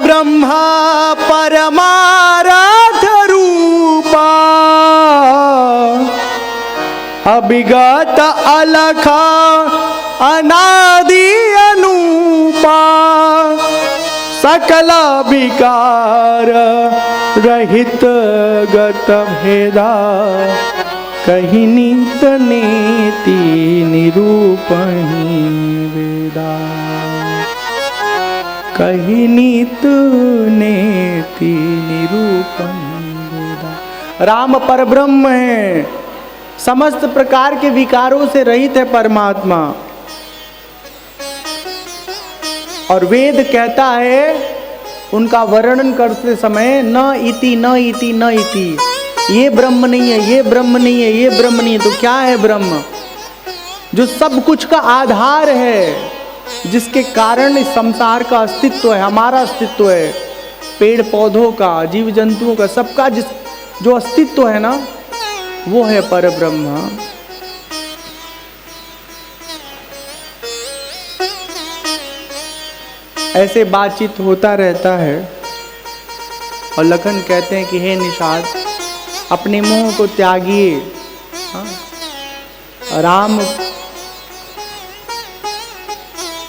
ब्रह्मा परमाराध रूपा अभिगत अलखा अनादि अनूपा सकल विकार रहित गत भेदा कही नीत नीति निरूपणी वेदा कही नीत नेति निरूपणी वेदा। राम परब्रह्म है, समस्त प्रकार के विकारों से रहित है परमात्मा। और वेद कहता है उनका वर्णन करते समय न इति न इति न इति, ये ब्रह्म नहीं है, ये ब्रह्म नहीं है, ये ब्रह्म नहीं है। तो क्या है ब्रह्म? जो सब कुछ का आधार है, जिसके कारण इस संसार का अस्तित्व है, हमारा अस्तित्व है, पेड़ पौधों का, जीव जंतुओं का, सबका जो अस्तित्व है ना, वो है परब्रह्म। ऐसे बातचीत होता रहता है और लखन कहते हैं कि हे निषाद, अपने मोह को त्यागिए। राम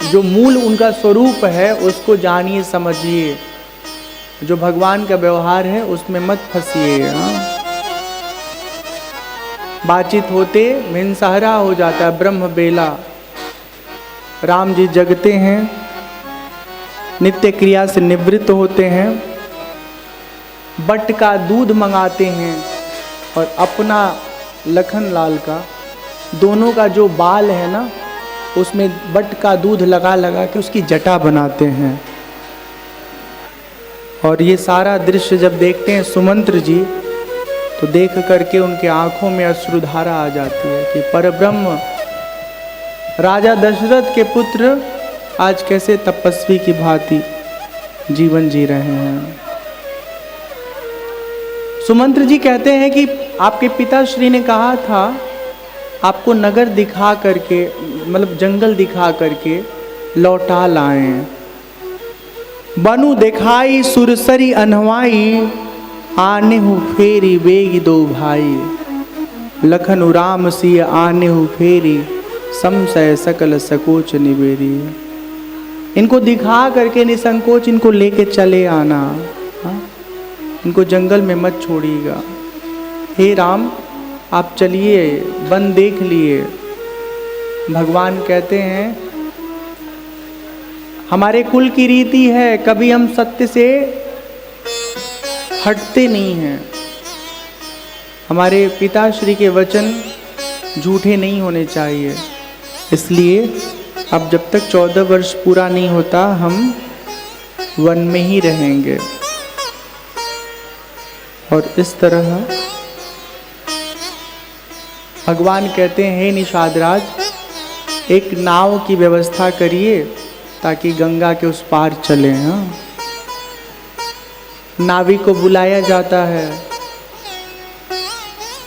जो मूल उनका स्वरूप है उसको जानिए, समझिए। जो भगवान का व्यवहार है उसमें मत फंसिए। बातचीत होते मिनसहरा हो जाता है, ब्रह्म बेला। राम जी जगते हैं, नित्य क्रिया से निवृत्त होते हैं, बट का दूध मंगाते हैं और अपना लखन लाल का दोनों का जो बाल है ना, उसमें बट का दूध लगा लगा के उसकी जटा बनाते हैं। और ये सारा दृश्य जब देखते हैं सुमंत्र जी, तो देख करके उनके आंखों में अश्रुधारा आ जाती है कि परब्रह्म राजा दशरथ के पुत्र आज कैसे तपस्वी की भांति जीवन जी रहे हैं। सुमंत्र जी कहते हैं कि आपके पिताश्री ने कहा था आपको नगर दिखा करके, मतलब जंगल दिखा करके लौटा लाएं। बनु दिखाई सुरसरी अनवाई, आने हो फेरी बेगी दो भाई। लखन राम सिय आने हो फेरी, संशय सकल सकोच निबेरी। इनको दिखा करके निसंकोच इनको लेके चले आना, इनको जंगल में मत छोड़िएगा। हे राम, आप चलिए, वन देख लिए। भगवान कहते हैं हमारे कुल की रीति है, कभी हम सत्य से हटते नहीं हैं। हमारे पिताश्री के वचन झूठे नहीं होने चाहिए। इसलिए अब जब तक 14 वर्ष पूरा नहीं होता हम वन में ही रहेंगे। और इस तरह भगवान कहते हैं हे निषादराज, एक नाव की व्यवस्था करिए ताकि गंगा के उस पार चले। नाविक को बुलाया जाता है,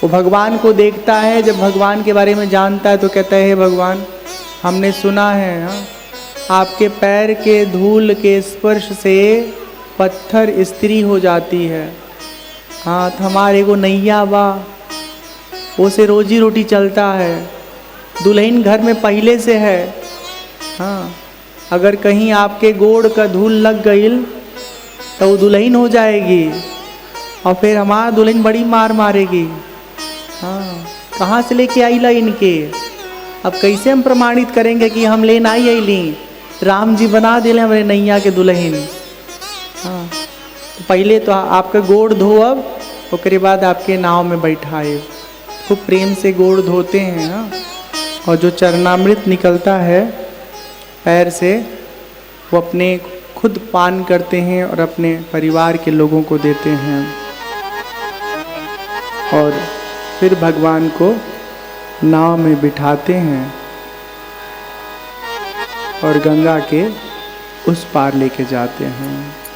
वो भगवान को देखता है। जब भगवान के बारे में जानता है तो कहता है हे भगवान, हमने सुना है आपके पैर के धूल के स्पर्श से पत्थर स्त्री हो जाती है। हाँ, तो हमारे को नैया बा, वो से रोजी रोटी चलता है। दुल्हन घर में पहले से है। हाँ, अगर कहीं आपके गोड़ का धूल लग गई तो वो दुल्हन हो जाएगी और फिर हमारा दुल्हन बड़ी मार मारेगी। हाँ, कहाँ से लेके आई ला इनके? अब कैसे हम प्रमाणित करेंगे कि हम लेन आई अली? राम जी बना दिले हमारे नैया के दुल्हन। हाँ, तो पहले तो आपका गोड़ धोअब, उसके बाद आपके नाव में बैठाए। खूब प्रेम से गोड़ धोते हैं। हाँ, और जो चरणामृत निकलता है पैर से, वो अपने खुद पान करते हैं और अपने परिवार के लोगों को देते हैं। और फिर भगवान को नाव में बिठाते हैं और गंगा के उस पार लेके जाते हैं।